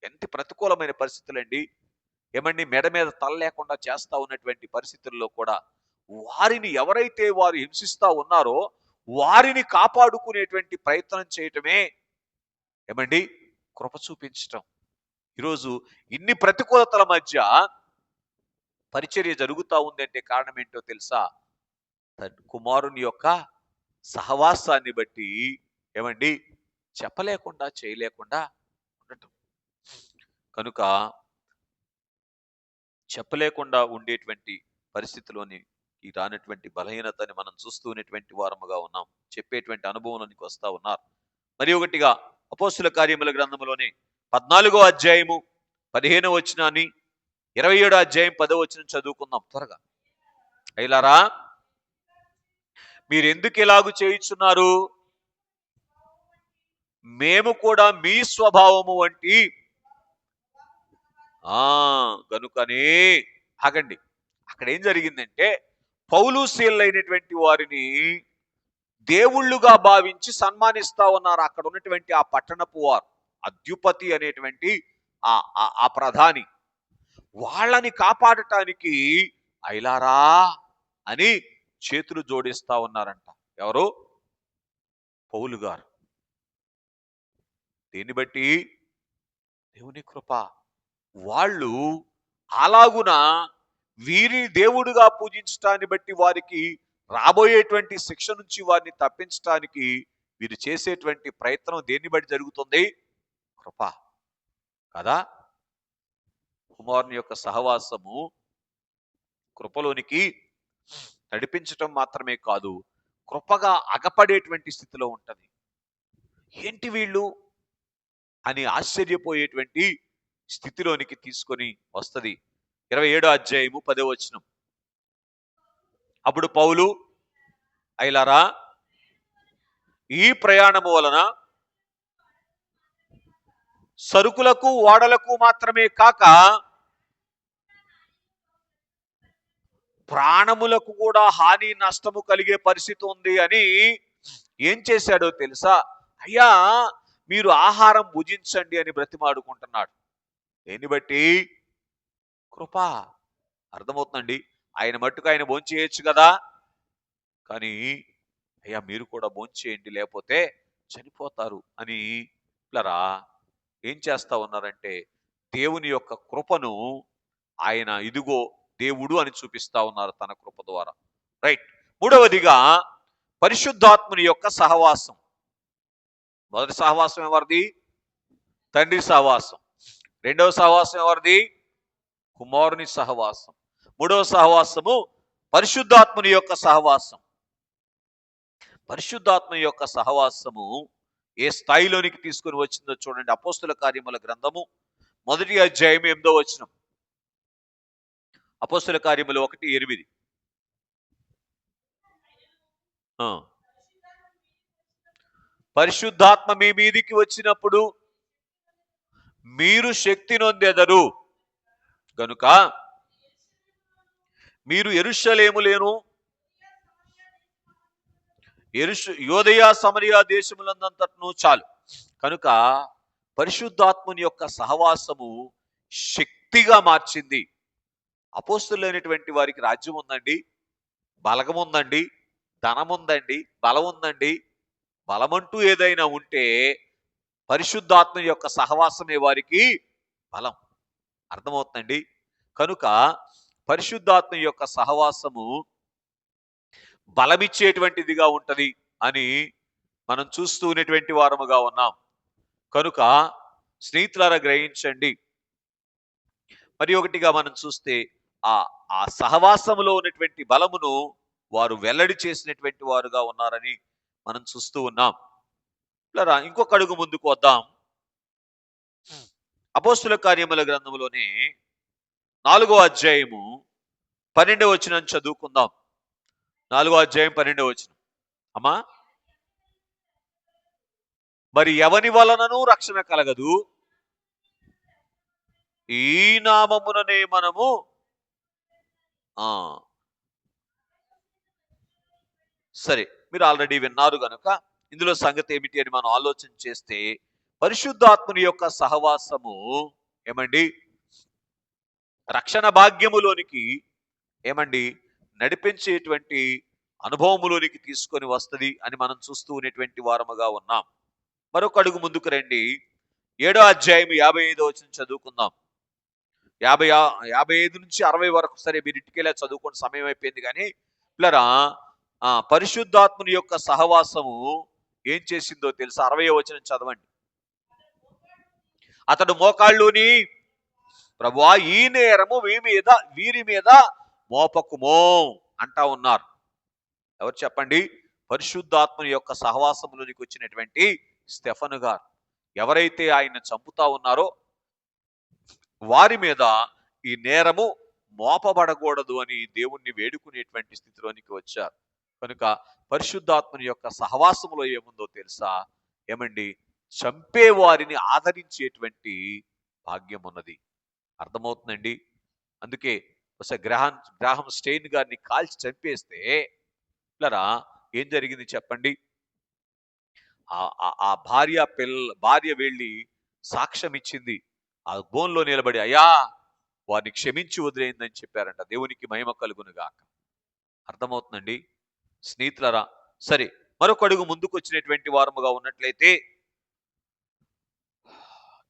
ఎంత ప్రతికూలమైన పరిస్థితులండి. ఏమండి, మెడ మీద తల లేకుండా చేస్తా ఉన్నటువంటి పరిస్థితుల్లో కూడా వారిని ఎవరైతే వారు హింసిస్తా ఉన్నారో వారిని కాపాడుకునేటువంటి ప్రయత్నం చేయటమే ఏమండి కృప చూపించటం. ఈరోజు ఇన్ని ప్రతికూలతల మధ్య పరిచర్య జరుగుతూ ఉందంటే కారణం ఏంటో తెలుసా? కుమారుని యొక్క సహవాసాన్ని బట్టి ఏమండి చెప్పలేకుండా చేయలేకుండా ఉండటం. కనుక చెప్పలేకుండా ఉండేటువంటి పరిస్థితిలోని ఈ రానటువంటి బలహీనతని మనం చూస్తున్నటువంటి వారముగా ఉన్నాం. చెప్పేటువంటి అనుభవంలోనికి వస్తా ఉన్నారు. మరి ఒకటిగా అపోస్తుల కార్యముల గ్రంథంలోని 14వ అధ్యాయము 15వ వచనాన్ని, 27వ అధ్యాయం 10వ వచనం చదువుకుందాం త్వరగా. అయ్యలారా, మీరు ఎందుకు ఇలాగు చేయుచున్నారు? మేము కూడా మీ స్వభావము వంటి గనుకనే. ఆగండి, అక్కడ ఏం జరిగిందంటే పౌలు శీలైనటువంటి వారిని దేవుళ్ళుగా భావించి సన్మానిస్తా ఉన్నారు అక్కడ ఉన్నటువంటి ఆ పట్టణపు వారు, అద్యుపతి అనేటువంటి ఆ ప్రధాని. వాళ్ళని కాపాడటానికి ఐలారా అని చేతులు జోడిస్తా ఉన్నారంట. ఎవరు? పౌలు గారు. దీన్ని బట్టి దేవుని కృప. వాళ్ళు అలాగున వీరిని దేవుడుగా పూజించటాన్ని బట్టి వారికి రాబోయేటువంటి శిక్ష నుంచి వారిని తప్పించటానికి వీరు చేసేటువంటి ప్రయత్నం దేన్ని బట్టి జరుగుతుంది? కృప కదా. కుమారుని యొక్క సహవాసము కృపలోనికి నడిపించటం మాత్రమే కాదు, కృపగా అగపడేటువంటి స్థితిలో ఉంటది. ఏంటి వీళ్ళు అని ఆశ్చర్యపోయేటువంటి స్థితిలోనికి తీసుకొని వస్తుంది. 27వ అధ్యాయము 10వ వచనం. అప్పుడు పౌలు, ఐలారా, ఈ ప్రయాణము వలన సరుకులకు ఓడలకు మాత్రమే కాక ప్రాణములకు కూడా హాని నష్టము కలిగే పరిస్థితి ఉంది అని ఏం చేశాడో తెలుసా? అయ్యా మీరు ఆహారం భుజించండి అని బ్రతిమాడుకుంటున్నాడు. దేన్ని బట్టి? కృప. అర్థమవుతుందండి. ఆయన మట్టుకు ఆయన భోంచేయచ్చు కదా, కానీ అయ్యా మీరు కూడా భోంచేయండి లేకపోతే చనిపోతారు అని పిల్లరా ఏం చేస్తా ఉన్నారంటే దేవుని యొక్క కృపను ఆయన ఇదిగో దేవుడు అని చూపిస్తా ఉన్నారు తన కృప ద్వారా. రైట్. మూడవదిగా పరిశుద్ధాత్ముని యొక్క సహవాసం. మొదటి సహవాసం ఎవరిది? తండ్రి సహవాసం. రెండవ సహవాసం ఎవరిది? కుమారుని సహవాసం. మూడవ సహవాసము పరిశుద్ధాత్ముని యొక్క సహవాసం. పరిశుద్ధాత్మ యొక్క సహవాసము ఏ స్థాయిలోనికి తీసుకుని వచ్చిందో చూడండి. అపోస్తుల కార్యముల గ్రంథము 1వ అధ్యాయం 8వ వచనం. అపోస్తుల కార్యములు 1:8. పరిశుద్ధాత్మ మీ మీదికి వచ్చినప్పుడు మీరు శక్తి నొందెదరు గనుక మీరు యెరూషలేములోను యోదయ సమరయ దేశములందంతటను చాలు. కనుక పరిశుద్ధాత్ముని యొక్క సహవాసము శక్తిగా మార్చింది. అపోస్తులైనటువంటి వారికి రాజ్యం ఉందండి, బలగం ఉందండి, ధనం ఉందండి, బలం ఉందండి. బలమంటూ ఏదైనా ఉంటే పరిశుద్ధాత్మ యొక్క సహవాసమే వారికి బలం. అర్థమవుతుందండి. కనుక పరిశుద్ధాత్మ యొక్క సహవాసము బలమిచ్చేటువంటిదిగా ఉంటది అని మనం చూస్తూ ఉన్నటువంటి వారముగా ఉన్నాం. కనుక స్నేహితులారా గ్రహించండి. మరి ఒకటిగా మనం చూస్తే ఆ ఆ సహవాసములో ఉన్నటువంటి బలమును వారు వెల్లడి చేసినటువంటి వారుగా ఉన్నారని మనం చూస్తూ ఉన్నాం. ఇంకొక అడుగు ముందుకు వద్దాం. అపోస్తుల కార్యముల గ్రంథములోనే 4వ అధ్యాయము 12వ వచనం చదువుకుందాం. 4వ అధ్యాయం 12వ వచనం. అమ్మా, మరి ఎవని వలనను రక్షణ కలగదు, ఈ నామముననే మనము ఆ సరే, మీరు ఆల్రెడీ విన్నారు గనుక ఇందులో సంగతి ఏమిటి అని మనం ఆలోచన చేస్తే, పరిశుద్ధాత్ముని యొక్క సహవాసము ఏమండి రక్షణ భాగ్యములోనికి ఏమండి నడిపించేటువంటి అనుభవములోనికి తీసుకొని వస్తుంది అని మనం చూస్తూ ఉన్నటువంటి వారముగా ఉన్నాం. మరొక అడుగు ముందుకు రండి. 7వ అధ్యాయం 55వ వచనం చదువుకుందాం. 55 నుంచి 60 వరకు. సరే, మీరు ఇంటికెళ్ళా చదువుకోండి, సమయం అయిపోయింది. కానీ పిల్లరా, పరిశుద్ధాత్ముని యొక్క సహవాసము ఏం చేసిందో తెలుసా? 60వ వచనం చదవండి. అతడు మోకాళ్ళుని, ప్రభువా ఈ నేరము వీరి మీద మోపకుమో అంటా ఉన్నారు. ఎవరు చెప్పండి? పరిశుద్ధాత్మని యొక్క సహవాసంలోనికి వచ్చినటువంటి స్టెఫను గారు. ఎవరైతే ఆయన చంపుతా ఉన్నారో వారి మీద ఈ నేరము మోపబడకూడదు అని దేవుణ్ణి వేడుకునేటువంటి స్థితిలోనికి వచ్చారు. కనుక పరిశుద్ధాత్మని యొక్క సహవాసములో ఏముందో తెలుసా? ఏమండి, చంపే వారిని ఆదరించేటువంటి భాగ్యం ఉన్నది. అర్థమవుతుందండి. అందుకే గ్రాహం స్టెయిన్ గారిని కాల్చి చంపేస్తే పిల్లరా ఏం జరిగింది చెప్పండి? ఆ భార్య వెళ్ళి సాక్ష్యం ఇచ్చింది. ఆ బోన్లో నిలబడి, అయ్యా వారిని క్షమించి వదిలేయిందని చెప్పారంట. దేవునికి మహిమ కలుగును గాక. అర్థమవుతుందండి స్నేహితులరా. సరే, మరొక అడుగు ముందుకు వచ్చినటువంటి వారముగా ఉన్నట్లయితే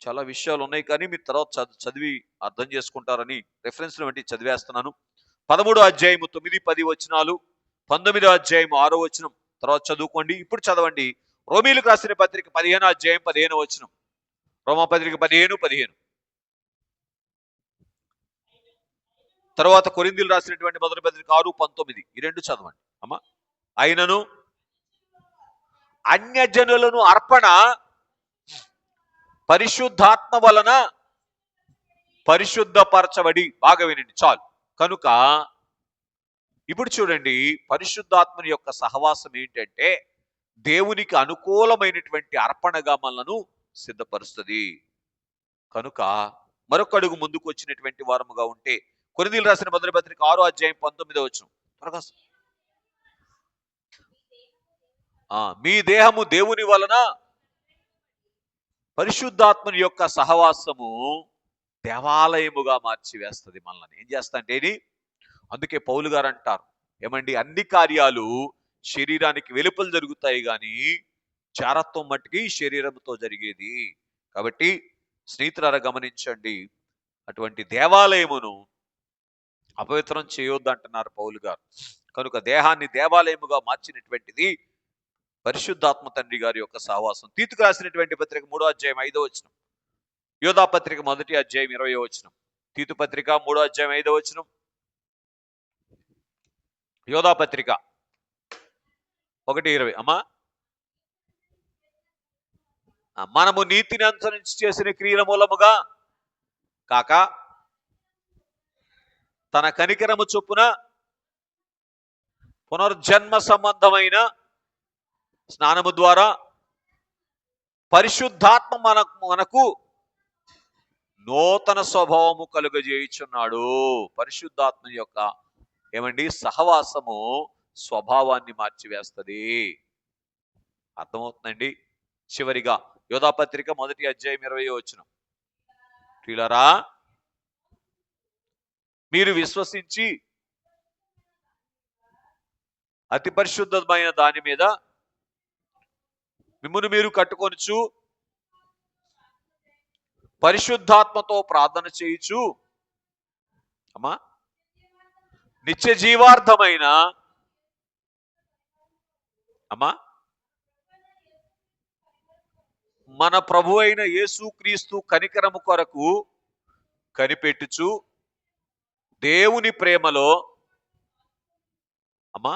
చాలా విషయాలు ఉన్నాయి, కానీ మీరు తర్వాత చదివి అర్థం చేసుకుంటారని రెఫరెన్స్లు వంటి చదివేస్తున్నాను. 13వ అధ్యాయము 9, 10 వచనాలు, 19వ అధ్యాయం 6వ వచనం తర్వాత చదువుకోండి. ఇప్పుడు చదవండి రోమీలకు రాసిన పత్రిక 15వ అధ్యాయం 15వ వచనం. రోమపత్రిక 15:15. తర్వాత కొరింథీయులకు రాసినటువంటి మొదటి పత్రిక 6:19. ఈ రెండు చదవండి అమ్మా. అయినను అన్యజనులను అర్పణ పరిశుద్ధాత్మ వలన పరిశుద్ధపరచబడి, బాగా వినండి చాలు. కనుక ఇప్పుడు చూడండి, పరిశుద్ధాత్మని యొక్క సహవాసం ఏంటంటే దేవునికి అనుకూలమైనటువంటి అర్పణగా మనలను సిద్ధపరుస్తుంది. కనుక మరొక అడుగు ముందుకు వచ్చినటువంటి వారముగా ఉంటే కొరింథీయులకు రాసిన మొదటి పత్రిక 6వ అధ్యాయం 19వ వచనం. త్వరగా. మీ దేహము దేవుని వలన పరిశుద్ధాత్మని యొక్క సహవాసము దేవాలయముగా మార్చివేస్తుంది మనల్ని. ఏం చేస్తాంటేని అందుకే పౌలు గారు అంటారు, ఏమండి, అన్ని కార్యాలు శరీరానికి వెలుపల జరుగుతాయి కానీ చారత్వం మట్టుకి శరీరంతో జరిగేది. కాబట్టి స్నేహితులారా గమనించండి, అటువంటి దేవాలయమును అపవిత్రం చేయొద్దు అంటున్నారు పౌలు గారు. కనుక దేహాన్ని దేవాలయముగా మార్చినటువంటిది పరిశుద్ధాత్మ తండ్రి గారి యొక్క సహవాసం. తీతుకు రాసినటువంటి పత్రిక 3వ అధ్యాయం 5వ వచనం, యోధా పత్రిక 1వ అధ్యాయం 20వ వచనం, తీతు పత్రిక 3వ అధ్యాయం 5వ వచనం, యోధా పత్రిక 1:20. అమ్మా, మనము నీతిని అనుసరించి చేసిన క్రియల మూలముగా కాక తన కనికరము చొప్పున పునర్జన్మ సంబంధమైన స్నానము ద్వారా పరిశుద్ధాత్మ మనకు నూతన స్వభావము కలుగజేయుచున్నాడు. పరిశుద్ధాత్మ యొక్క ఏమండి సహవాసము స్వభావాన్ని మార్చివేస్తుంది. అర్థమవుతుందండి. చివరిగా యోధాపత్రిక 1వ అధ్యాయం 20వ వచనం. ప్రియులారా, మీరు విశ్వసించి అతి పరిశుద్ధమైన దాని మీద మిమ్మును మీరు కట్టుకొనుచు పరిశుద్ధాత్మతో ప్రార్థన చేయుచు అమ్మా నిత్య జీవార్థమైన అమ్మా మన ప్రభు అయిన యేసుక్రీస్తు కనికరము కొరకు కనిపెట్టుచు దేవుని ప్రేమలో అమ్మా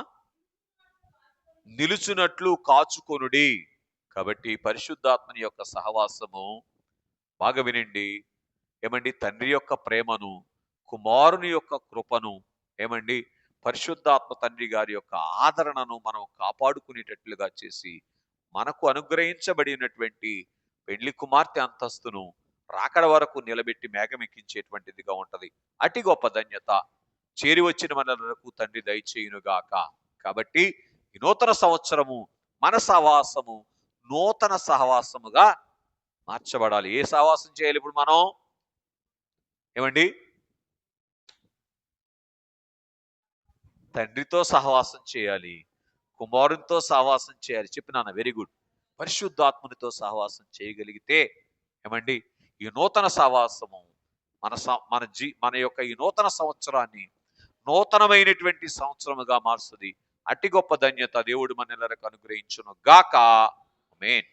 నిలుచున్నట్లు కాచుకొనుడి. కాబట్టి పరిశుద్ధాత్మని యొక్క సహవాసము బాగా వినండి ఏమండి, తండ్రి యొక్క ప్రేమను, కుమారుని యొక్క కృపను, ఏమండి పరిశుద్ధాత్మ తండ్రి గారి యొక్క ఆదరణను మనం కాపాడుకునేటట్లుగా చేసి మనకు అనుగ్రహించబడినటువంటి పెళ్లి కుమార్తె అంతస్తును రాకడ వరకు నిలబెట్టి మేఘమెక్కించేటువంటిదిగా ఉంటది. అతి గొప్ప ధన్యత చేరి వచ్చిన మనలకు తండ్రి దయచేయునుగాక. కాబట్టి ఈ నూతన సంవత్సరము మన సహవాసము నూతన సహవాసముగా మార్చబడాలి. ఏ సహవాసం చేయాలి ఇప్పుడు మనం? ఏమండి, తండ్రితో సహవాసం చేయాలి, కుమారునితో సహవాసం చేయాలి. చెప్పినాన్న, వెరీ గుడ్. పరిశుద్ధాత్మునితో సహవాసం చేయగలిగితే ఏమండి ఈ నూతన సహవాసము మన యొక్క ఈ నూతన సంవత్సరాన్ని నూతనమైనటువంటి సంవత్సరముగా మారుస్తుంది. అట్టి గొప్ప ధన్యత దేవుడు మనెల్లరకు అనుగ్రహించును గాక. ఆమేన్.